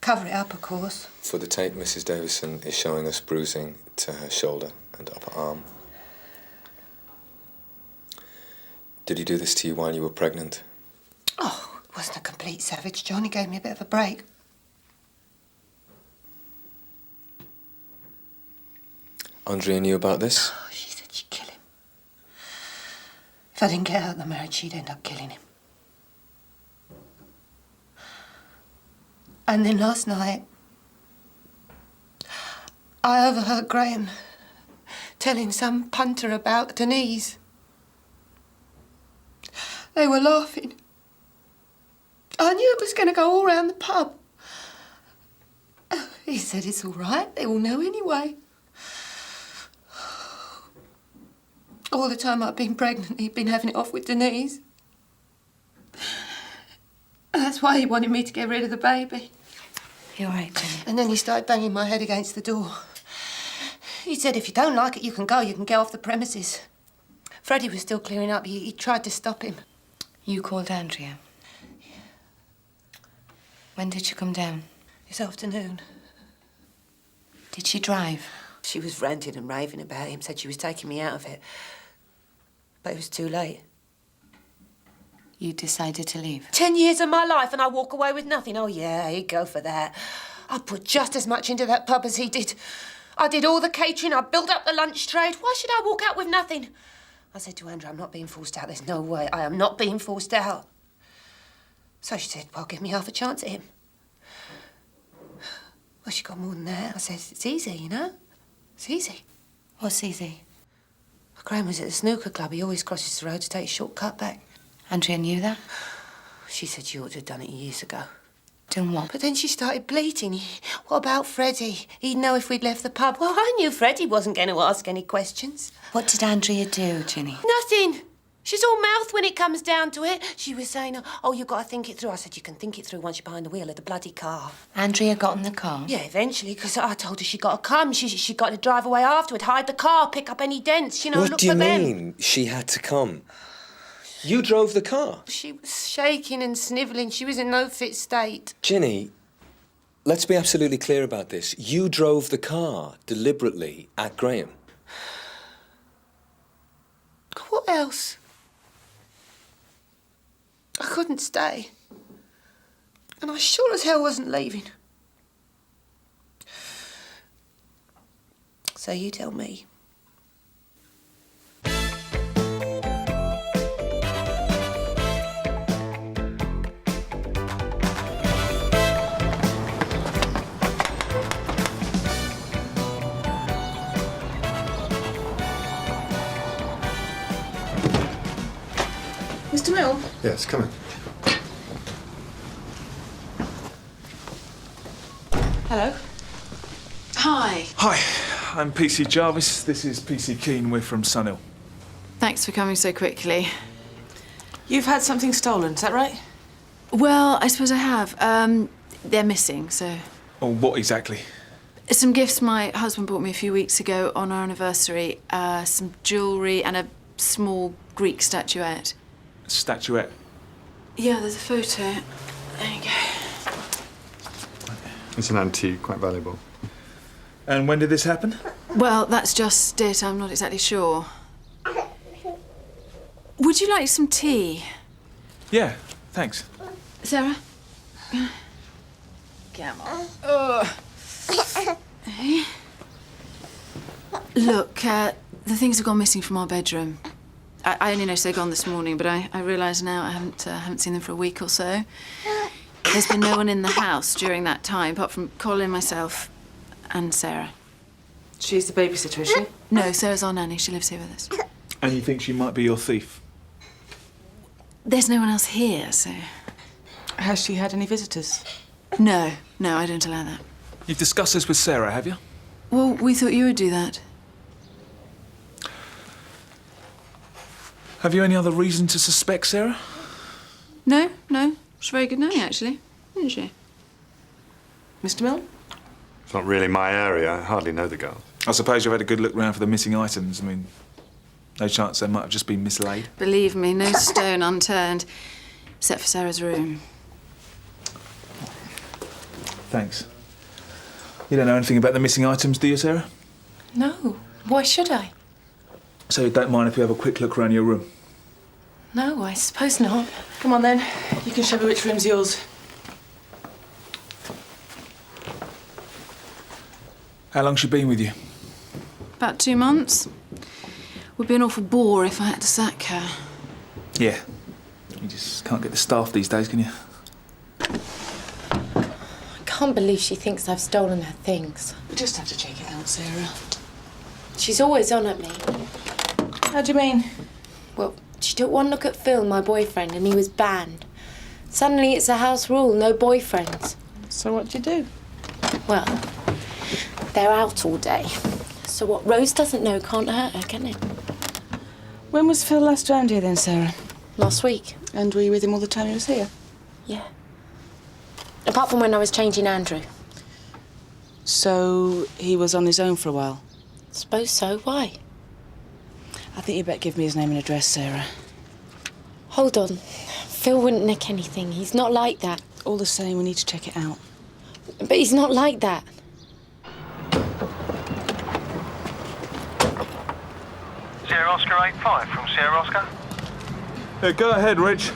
cover it up, of course. For the tape, Mrs. Davison is showing us bruising to her shoulder and upper arm. Did he do this to you while you were pregnant? Oh, it wasn't a complete savage, John. He gave me a bit of a break. Andrea knew about this? Oh, she said she'd kill him. If I didn't get out of the marriage, she'd end up killing him. And then last night, I overheard Graham telling some punter about Denise. They were laughing. I knew it was going to go all round the pub. He said it's all right, they all know anyway. All the time I'd been pregnant, he'd been having it off with Denise. And that's why he wanted me to get rid of the baby. You're right, Jenny. And then he started banging my head against the door. He said, if you don't like it, you can go, you can get off the premises. Freddie was still clearing up. He tried to stop him. You called Andrea? Yeah. When did she come down? This afternoon. Did she drive? She was ranting and raving about him, said she was taking me out of it. But it was too late. You decided to leave? 10 years of my life and I walk away with nothing. Oh, yeah, he'd go for that. I put just as much into that pub as he did. I did all the catering, I built up the lunch trade. Why should I walk out with nothing? I said to Andrew, I'm not being forced out. There's no way. I am not being forced out. So she said, well, give me half a chance at him. Well, she got more than that. I said, it's easy, you know? It's easy. What's easy? Graham was at the snooker club. He always crosses the road to take a shortcut back. Andrea knew that? She said she ought to have done it years ago. Done what? But then she started bleating. What about Freddie? He'd know if we'd left the pub. Well, I knew Freddie wasn't going to ask any questions. What did Andrea do, Ginny? Nothing. She's all mouth when it comes down to it. She was saying, oh, you've got to think it through. I said, you can think it through once you're behind the wheel of the bloody car. Andrea got in the car? Yeah, eventually, because I told her she got to come. She got to drive away afterward, hide the car, pick up any dents, you know, What look do you for them. mean she had to come? You drove the car? She was shaking and snivelling. She was in no fit state. Ginny, let's be absolutely clear about this. You drove the car deliberately at Graham. What else? I couldn't stay. And I sure as hell wasn't leaving. So you tell me. Mr. Mill? Yes, come in. Hello. Hi. Hi, I'm PC Jarvis. This is PC Keane. We're from Sunhill. Thanks for coming so quickly. You've had something stolen, is that right? Well, I suppose I have. They're missing, so... Oh, what exactly? Some gifts my husband bought me a few weeks ago on our anniversary. Some jewellery and a small Greek statuette. Statuette? Yeah, there's a photo. There you go. It's an antique, quite valuable. And when did this happen? Well, that's just it. I'm not exactly sure. Would you like some tea? Yeah, thanks. Sarah? Come on. Hey. Look, the things have gone missing from our bedroom. I only noticed they're gone this morning, but I realise now I haven't seen them for a week or so. There's been no one in the house during that time, apart from Colin, myself, and Sarah. She's the babysitter, is she? No, Sarah's our nanny. She lives here with us. And you think she might be your thief? There's no one else here, so... Has she had any visitors? No, I don't allow that. You've discussed this with Sarah, have you? Well, we thought you would do that. Have you any other reason to suspect Sarah? No. She's a very good nanny, actually, isn't she? Mr. Mill? It's not really my area. I hardly know the girl. I suppose you've had a good look round for the missing items. I mean, no chance they might have just been mislaid. Believe me, no stone unturned, except for Sarah's room. Thanks. You don't know anything about the missing items, do you, Sarah? No. Why should I? So you don't mind if we have a quick look around your room? No, I suppose not. Come on, then. You can show me which room's yours. How long's she been with you? About 2 months. Would be an awful bore if I had to sack her. Yeah. You just can't get the staff these days, can you? I can't believe she thinks I've stolen her things. We just have to check it out, Sarah. She's always on at me. How do you mean? Well, she took one look at Phil, my boyfriend, and he was banned. Suddenly it's a house rule, no boyfriends. So what do you do? Well, they're out all day. So what Rose doesn't know can't hurt her, can it? When was Phil last round here then, Sarah? Last week. And were you with him all the time he was here? Yeah. Apart from when I was changing Andrew. So he was on his own for a while? Suppose so. Why? I think you better give me his name and address, Sarah. Hold on. Phil wouldn't nick anything. He's not like that. All the same, we need to check it out. But he's not like that. Sierra Oscar 85 from Sierra Oscar. Go ahead, Rich.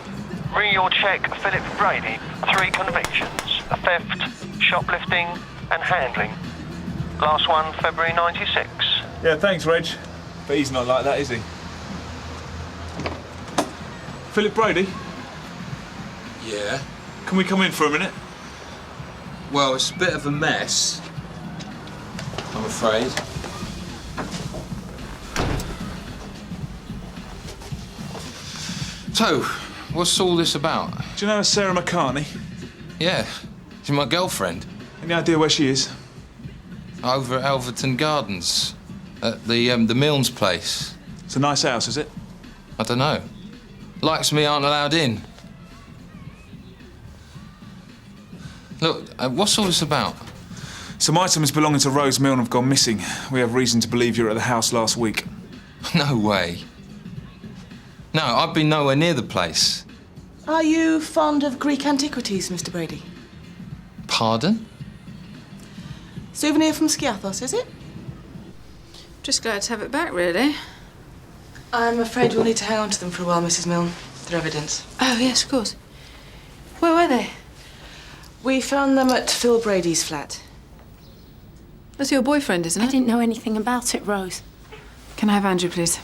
Read your check, Philip Brady. 3 convictions. Theft, shoplifting and handling. Last one, February 96. Yeah, thanks, Reg. But he's not like that, is he? Philip Brady? Yeah? Can we come in for a minute? Well, it's a bit of a mess, I'm afraid. So, what's all this about? Do you know Sarah McCartney? Yeah, she's my girlfriend. Any idea where she is? Over at Elverton Gardens, at the Milnes place. It's a nice house, is it? I don't know. Likes me aren't allowed in. Look, what's all this about? Some items belonging to Rose Milne have gone missing. We have reason to believe you were at the house last week. No way. No, I've been nowhere near the place. Are you fond of Greek antiquities, Mr. Brady? Pardon? Souvenir from Skiathos, is it? Just glad to have it back, really. I'm afraid we'll need to hang on to them for a while, Mrs. Milne. They're evidence. Oh, yes, of course. Where were they? We found them at Phil Brady's flat. That's your boyfriend, isn't it? I didn't know anything about it, Rose. Can I have Andrew, please?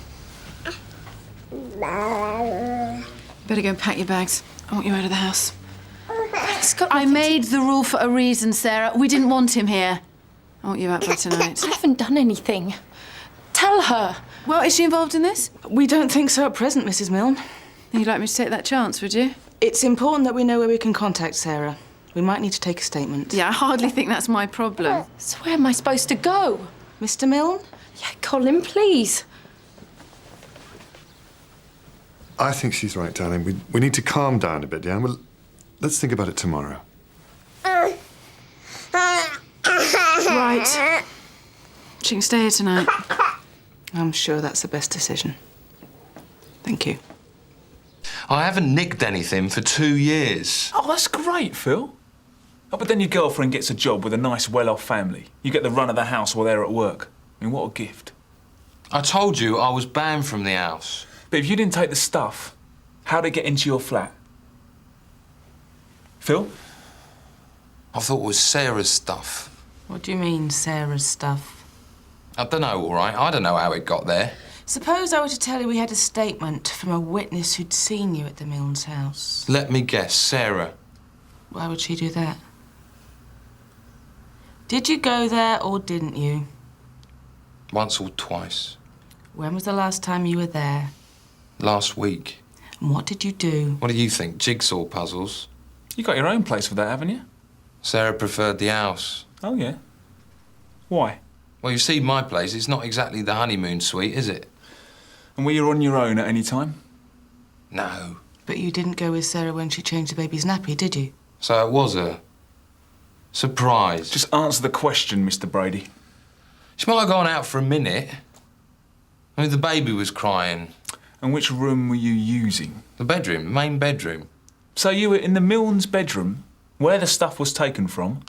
Better go and pack your bags. I want you out of the house. I made the rule for a reason, Sarah. We didn't want him here. I want you out by tonight. I haven't done anything. Tell her. Well, is she involved in this? We don't think so at present, Mrs. Milne. You'd like me to take that chance, would you? It's important that we know where we can contact Sarah. We might need to take a statement. Yeah, I hardly think that's my problem. So where am I supposed to go? Mr. Milne? Yeah, Colin, please. I think she's right, darling. We need to calm down a bit, yeah? Well, let's think about it tomorrow. Right. She can stay here tonight. I'm sure that's the best decision. Thank you. I haven't nicked anything for 2 years. Oh, that's great, Phil. Oh, but then your girlfriend gets a job with a nice, well-off family. You get the run of the house while they're at work. I mean, what a gift. I told you I was banned from the house. But if you didn't take the stuff, how'd it get into your flat? Phil? I thought it was Sarah's stuff. What do you mean, Sarah's stuff? I don't know, all right. I don't know how it got there. Suppose I were to tell you we had a statement from a witness who'd seen you at the Milnes house. Let me guess, Sarah. Why would she do that? Did you go there or didn't you? Once or twice. When was the last time you were there? Last week. And what did you do? What do you think? Jigsaw puzzles? You got your own place for that, haven't you? Sarah preferred the house. Oh, yeah? Why? Well, you see, my place, it's not exactly the honeymoon suite, is it? And were you on your own at any time? No. But you didn't go with Sarah when she changed the baby's nappy, did you? So it was a surprise. Just answer the question, Mr. Brady. She might have gone out for a minute. I mean, the baby was crying. And which room were you using? The bedroom, the main bedroom. So you were in the Milnes bedroom, where the stuff was taken from,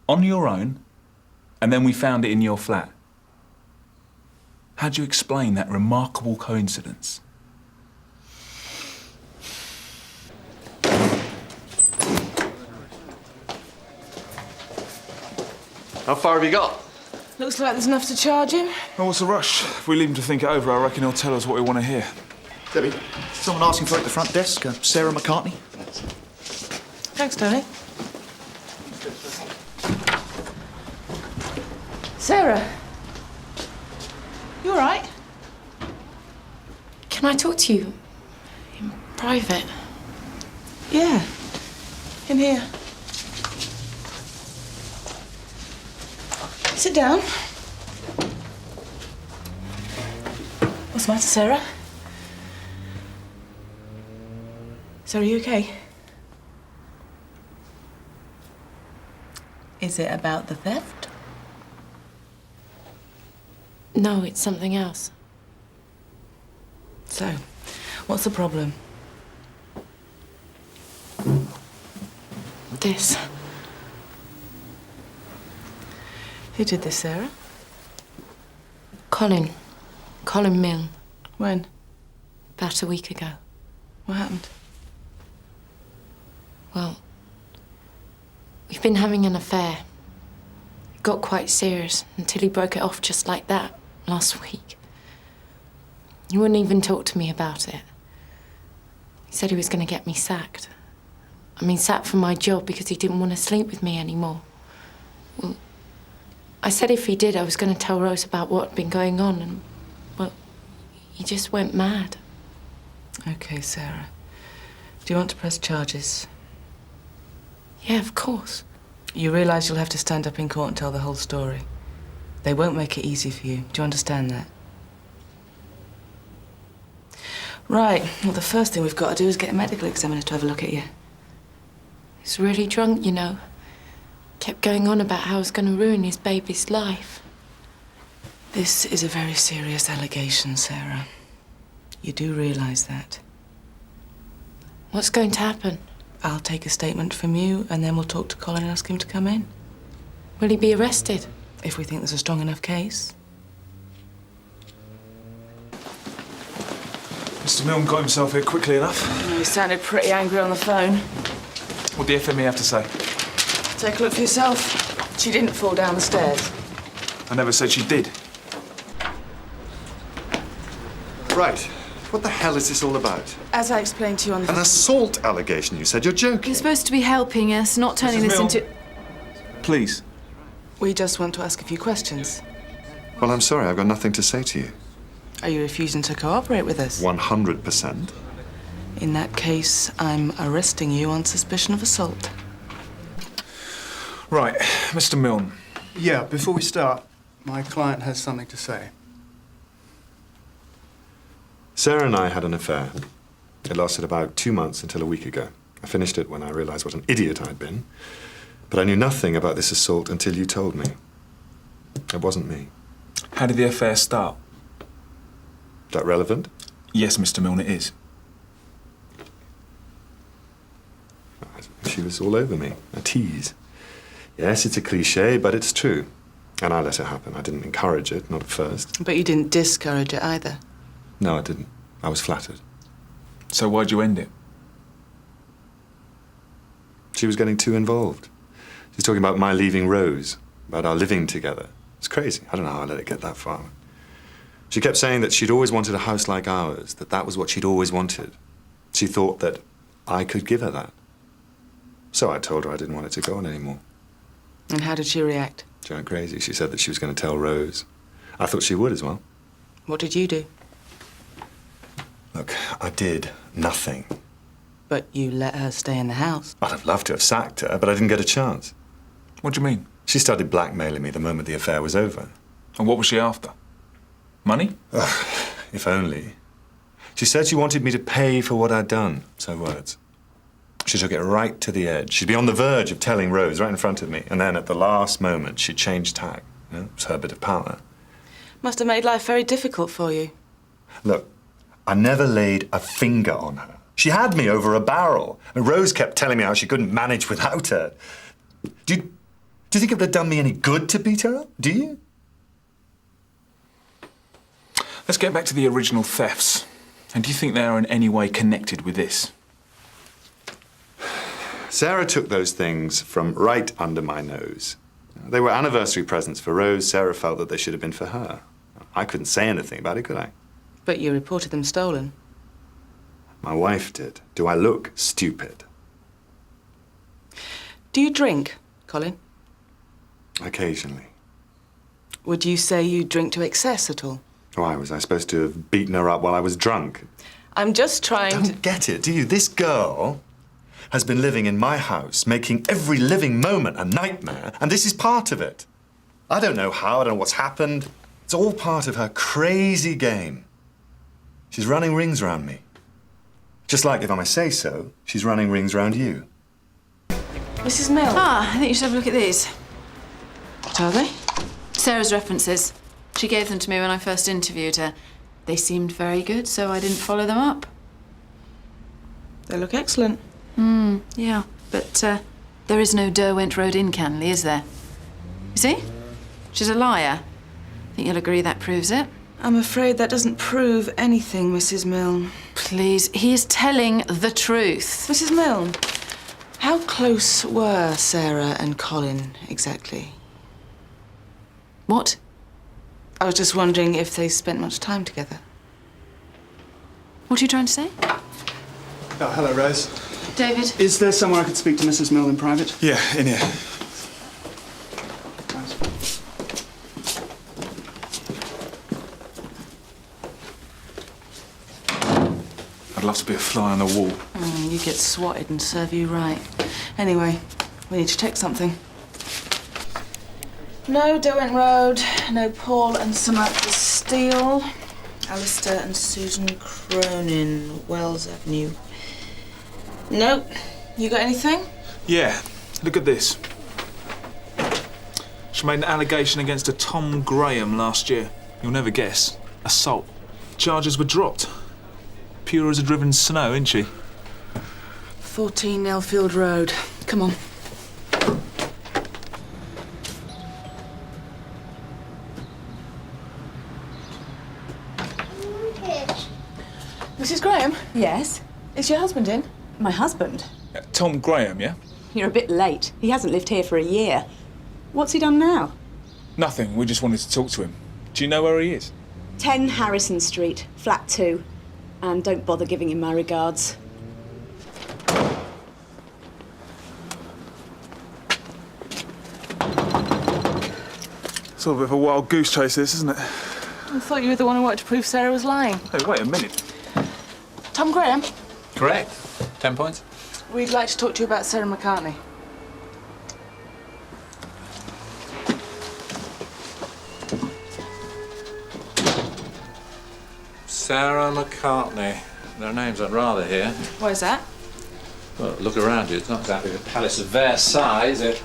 on your own, and then we found it in your flat. How do you explain that remarkable coincidence? How far have you got? Looks like there's enough to charge him. Oh, what's the rush? If we leave him to think it over, I reckon he'll tell us what we want to hear. Debbie, someone asking for it at the front desk, Sarah McCartney. Thanks, Tony. Sarah, you all right? Can I talk to you in private? Yeah, in here. Sit down. What's the matter, Sarah? So, are you okay? Is it about the theft? No, it's something else. So, what's the problem? This. Who did this, Sarah? Colin. Colin Milne. When? About a week ago. What happened? Well, We've been having an affair. It got quite serious until he broke it off just like that last week. He wouldn't even talk to me about it. He said he was going to get me sacked. I mean, sacked from my job because he didn't want to sleep with me anymore. Well, I said if he did, I was going to tell Rose about what had been going on, and, well, he just went mad. OK, Sarah. Do you want to press charges? Yeah, of course. You realise you'll have to stand up in court and tell the whole story. They won't make it easy for you. Do you understand that? Right. Well, the first thing we've got to do is get a medical examiner to have a look at you. He's really drunk, you know. Kept going on about how I was going to ruin his baby's life. This is a very serious allegation, Sarah. You do realise that? What's going to happen? I'll take a statement from you, and then we'll talk to Colin and ask him to come in. Will he be arrested? If we think there's a strong enough case. Mr. Milne got himself here quickly enough. He sounded pretty angry on the phone. What did the FME have to say? Take a look for yourself. She didn't fall down the stairs. I never said she did. Right. What the hell is this all about? As I explained to you on the... An assault allegation, you said. You're joking. You're supposed to be helping us, not turning Mrs. this Milne. into... Please. We just want to ask a few questions. Well, I'm sorry. I've got nothing to say to you. Are you refusing to cooperate with us? 100%. In that case, I'm arresting you on suspicion of assault. Right, Mr. Milne. Yeah, before we start, my client has something to say. Sarah and I had an affair. It lasted about 2 months until a week ago. I finished it when I realised what an idiot I'd been. But I knew nothing about this assault until you told me. It wasn't me. How did the affair start? Is that relevant? Yes, Mr. Milne, it is. She was all over me. A tease. Yes, it's a cliché, but it's true. And I let it happen. I didn't encourage it, not at first. But you didn't discourage it either. No, I didn't. I was flattered. So why'd you end it? She was getting too involved. She's talking about my leaving Rose, about our living together. It's crazy. I don't know how I let it get that far. She kept saying that she'd always wanted a house like ours, that that was what she'd always wanted. She thought that I could give her that. So I told her I didn't want it to go on anymore. And how did she react? She went crazy. She said that she was going to tell Rose. I thought she would as well. What did you do? Look, I did nothing. But you let her stay in the house. I'd have loved to have sacked her, but I didn't get a chance. What do you mean? She started blackmailing me the moment the affair was over. And what was she after? Money? Ugh, if only. She said she wanted me to pay for what I'd done. So words. She took it right to the edge. She'd be on the verge of telling Rose right in front of me. And then at the last moment, she'd change tack. You know, it was her bit of power. Must have made life very difficult for you. Look, I never laid a finger on her. She had me over a barrel. And Rose kept telling me how she couldn't manage without her. Do you think it would have done me any good to beat her up? Do you? Let's get back to the original thefts. And do you think they are in any way connected with this? Sarah took those things from right under my nose. They were anniversary presents for Rose. Sarah felt that they should have been for her. I couldn't say anything about it, could I? But you reported them stolen. My wife did. Do I look stupid? Do you drink, Colin? Occasionally. Would you say you drink to excess at all? Why, was I supposed to have beaten her up while I was drunk? I'm just trying to... Don't get it, do you? This girl has been living in my house, making every living moment a nightmare, and this is part of it. I don't know how, I don't know what's happened. It's all part of her crazy game. She's running rings around me. Just like, if I may say so, she's running rings around you. Mrs. Milne. Ah, I think you should have a look at these. What are they? Sarah's references. She gave them to me when I first interviewed her. They seemed very good, so I didn't follow them up. They look excellent. Yeah. But there is no Derwent Road in Canley, is there? You see? She's a liar. Think you'll agree that proves it? I'm afraid that doesn't prove anything, Mrs. Milne. Please, he is telling the truth. Mrs. Milne, How close were Sarah and Colin exactly? What? I was just wondering if they spent much time together. What are you trying to say? Oh, hello, Rose. David? Is there somewhere I could speak to Mrs. Mill in private? Yeah, in here. I'd love to be a fly on the wall. You get swatted and serve you right. Anyway, we need to check something. No Derwent Road, no Paul and Samantha Steele, Alistair and Susan Cronin, Wells Avenue. Nope. You got anything? Yeah, look at this. She made an allegation against a Tom Graham last year. You'll never guess. Assault. Charges were dropped. Pure as a driven snow, isn't she? 14 Nelfield Road. Come on. Mrs. Graham? Yes? Is your husband in? My husband? Tom Graham, yeah? You're a bit late. He hasn't lived here for a year. What's he done now? Nothing. We just wanted to talk to him. Do you know where he is? 10 Harrison Street, flat 2. And don't bother giving him my regards. It's all a bit of a wild goose chase, this, isn't it? I thought you were the one who wanted to prove Sarah was lying. Hey, wait a minute. Tom Graham? Correct. 10 points. We'd like to talk to you about Sarah McCartney. Sarah McCartney. Their names I'd rather hear. Where's that? Well, look around you. It's not exactly the Palace of Versailles, is it?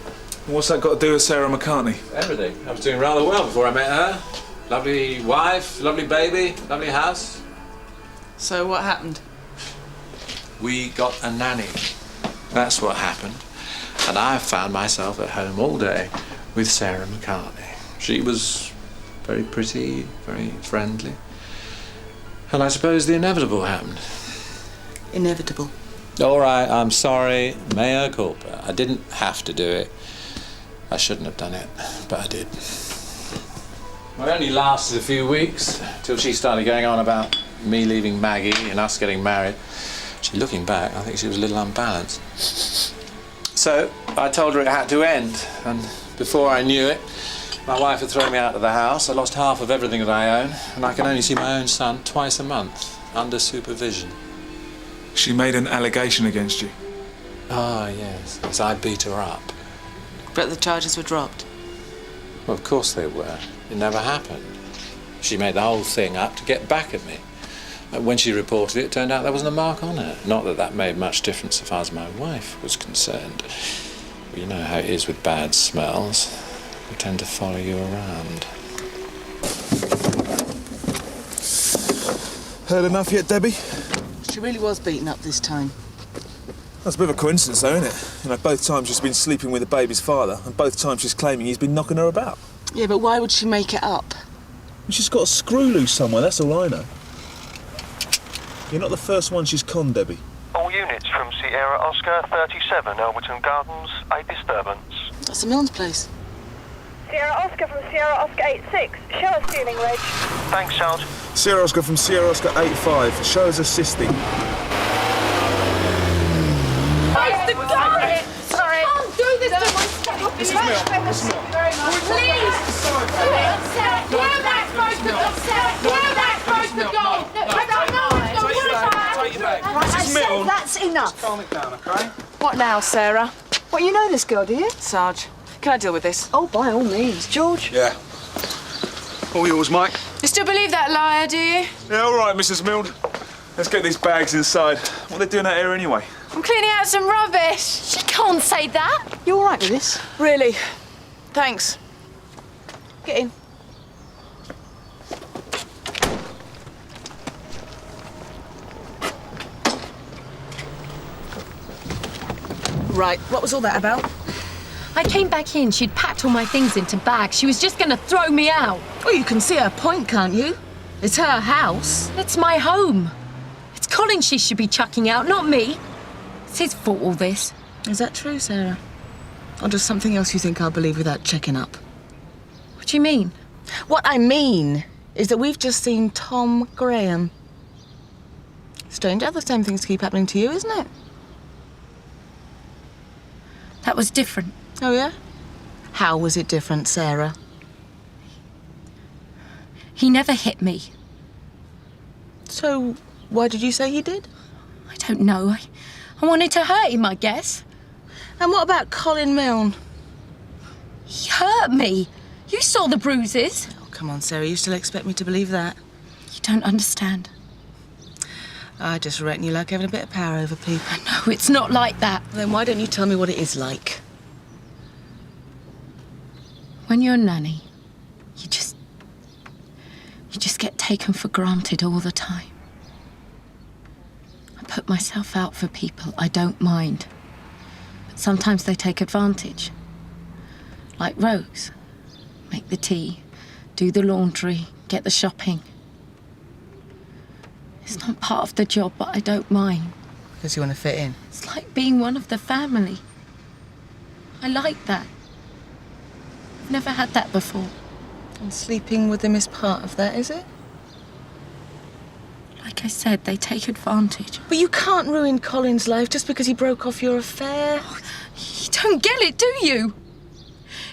What's that got to do with Sarah McCartney? Everything. I was doing rather well before I met her. Lovely wife, lovely baby, lovely house. So what happened? We got a nanny. That's what happened. And I found myself at home all day with Sarah McCartney. She was very pretty, very friendly. And I suppose the inevitable happened. Inevitable? All right, I'm sorry. Mea culpa. I didn't have to do it. I shouldn't have done it, but I did. Well, it only lasted a few weeks, till she started going on about me leaving Maggie and us getting married. Actually, looking back, I think she was a little unbalanced. So I told her it had to end, and before I knew it, my wife had thrown me out of the house. I lost half of everything that I own, and I can only see my own son twice a month, under supervision. She made an allegation against you? Ah, yes. Yes, I beat her up. But the charges were dropped? Well, of course they were. It never happened. She made the whole thing up to get back at me. When she reported it, it turned out there wasn't a mark on her. Not that that made much difference as far as my wife was concerned. You know how it is with bad smells. They tend to follow you around. Heard enough yet, Debbie? She really was beaten up this time. That's a bit of a coincidence, though, isn't it? You know, both times she's been sleeping with the baby's father, and both times she's claiming he's been knocking her about. Yeah, but why would she make it up? She's got a screw loose somewhere, that's all I know. You're not the first one she's conned, Debbie. All units from Sierra Oscar 37, Alberton Gardens, a disturbance. That's the Milnes place. Sierra Oscar from Sierra Oscar 86, show us stealing ridge. Thanks, Charles. Sierra Oscar from Sierra Oscar 85, show us assisting. Where's the gun? Sorry. I can't do this to myself. Mrs. Mill, Mrs. Mill. Very much. Please. Sarah, where that's supposed to go? Sarah, where that's supposed to go? I don't know what's going on. Take it back. I Mrs. Mill. said that's enough. Calm it down, OK? What now, Sarah? What, you know this girl, do you? Sarge, can I deal with this? Oh, by all means. George? Yeah. All yours, Mike. You still believe that liar, do you? Yeah, all right, Mrs. Mild. Let's get these bags inside. What are they doing out here anyway? I'm cleaning out some rubbish. She can't say that. You all right with this? Really? Thanks. Get in. Right, what was all that about? I came back in, she'd packed all my things into bags. She was just gonna throw me out. Well, you can see her point, can't you? It's her house. It's my home. It's Colin she should be chucking out, not me. It's his fault, all this. Is that true, Sarah? Or just something else you think I'll believe without checking up? What do you mean? What I mean is that we've just seen Tom Graham. Strange how the same things keep happening to you, isn't it? That was different. Oh, yeah? How was it different, Sarah? He never hit me. So, why did you say he did? I don't know. I wanted to hurt him, I guess. And what about Colin Milne? He hurt me. You saw the bruises. Oh, come on, Sarah. You still expect me to believe that? You don't understand. I just reckon you like having a bit of power over people. No, it's not like that. Then why don't you tell me what it is like? When you're a nanny, you just get taken for granted all the time. I put myself out for people I don't mind. But sometimes they take advantage. Like Rose. Make the tea, do the laundry, get the shopping. It's not part of the job, but I don't mind. Because you want to fit in? It's like being one of the family. I like that. I've never had that before. And sleeping with him is part of that, is it? Like I said, they take advantage. But you can't ruin Colin's life just because he broke off your affair. Oh, you don't get it, do you?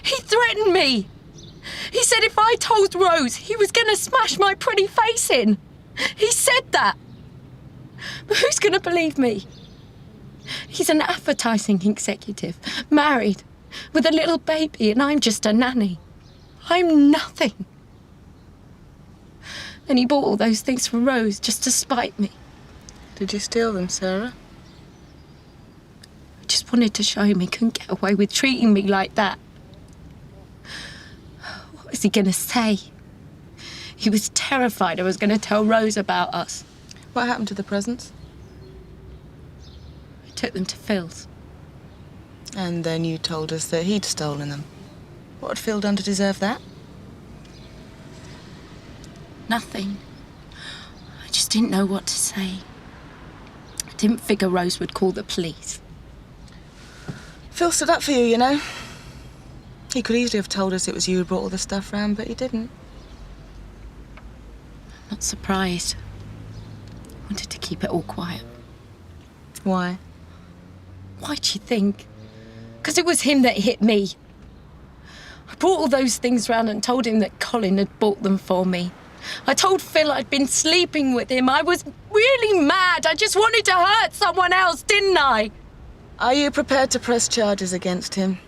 He threatened me. He said if I told Rose, he was going to smash my pretty face in. He said that. But who's going to believe me? He's an advertising executive, married, with a little baby, and I'm just a nanny. I'm nothing. And he bought all those things for Rose just to spite me. Did you steal them, Sarah? I just wanted to show him he couldn't get away with treating me like that. What was he going to say? He was terrified I was going to tell Rose about us. What happened to the presents? I took them to Phil's. And then you told us that he'd stolen them. What had Phil done to deserve that? Nothing. I just didn't know what to say. I didn't figure Rose would call the police. Phil stood up for you, you know. He could easily have told us it was you who brought all the stuff round, but he didn't. I'm not surprised. I wanted to keep it all quiet. Why? Why do you think? Because it was him that hit me. I brought all those things round and told him that Colin had bought them for me. I told Phil I'd been sleeping with him. I was really mad. I just wanted to hurt someone else, didn't I? Are you prepared to press charges against him?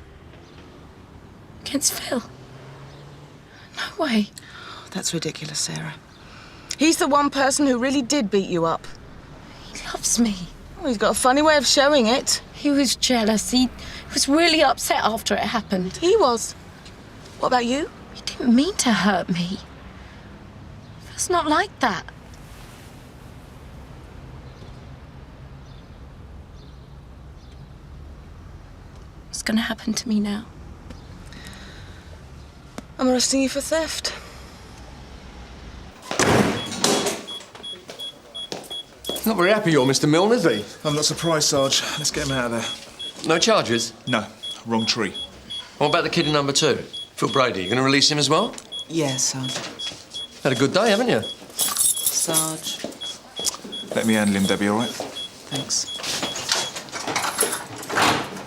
Against Phil? No way. That's ridiculous, Sarah. He's the one person who really did beat you up. He loves me. Well, he's got a funny way of showing it. He was jealous. He was really upset after it happened. He was. What about you? He didn't mean to hurt me. It's not like that. What's going to happen to me now? I'm arresting you for theft. Not very happy you're Mr. Milne, is he? I'm not surprised, Sarge. Let's get him out of there. No charges? No. Wrong tree. What about the kid in number 2? Phil Brady, you going to release him as well? Yes, Sarge. Had a good day, haven't you? Sarge. Let me handle him, Debbie, all right? Thanks.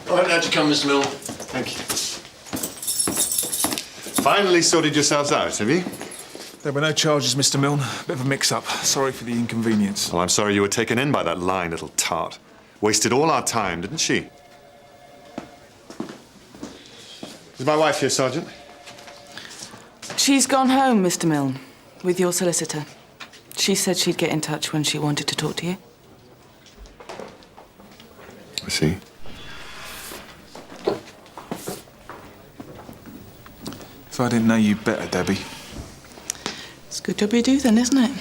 All right, how'd you come, Mr. Milne? Thank you. Finally sorted yourselves out, have you? There were no charges, Mr. Milne. Bit of a mix-up. Sorry for the inconvenience. Well, I'm sorry you were taken in by that lying little tart. Wasted all our time, didn't she? Is my wife here, Sergeant? She's gone home, Mr. Milne, with your solicitor. She said she'd get in touch when she wanted to talk to you. I see. If I didn't know you better, Debbie. It's a good job you do then, isn't it?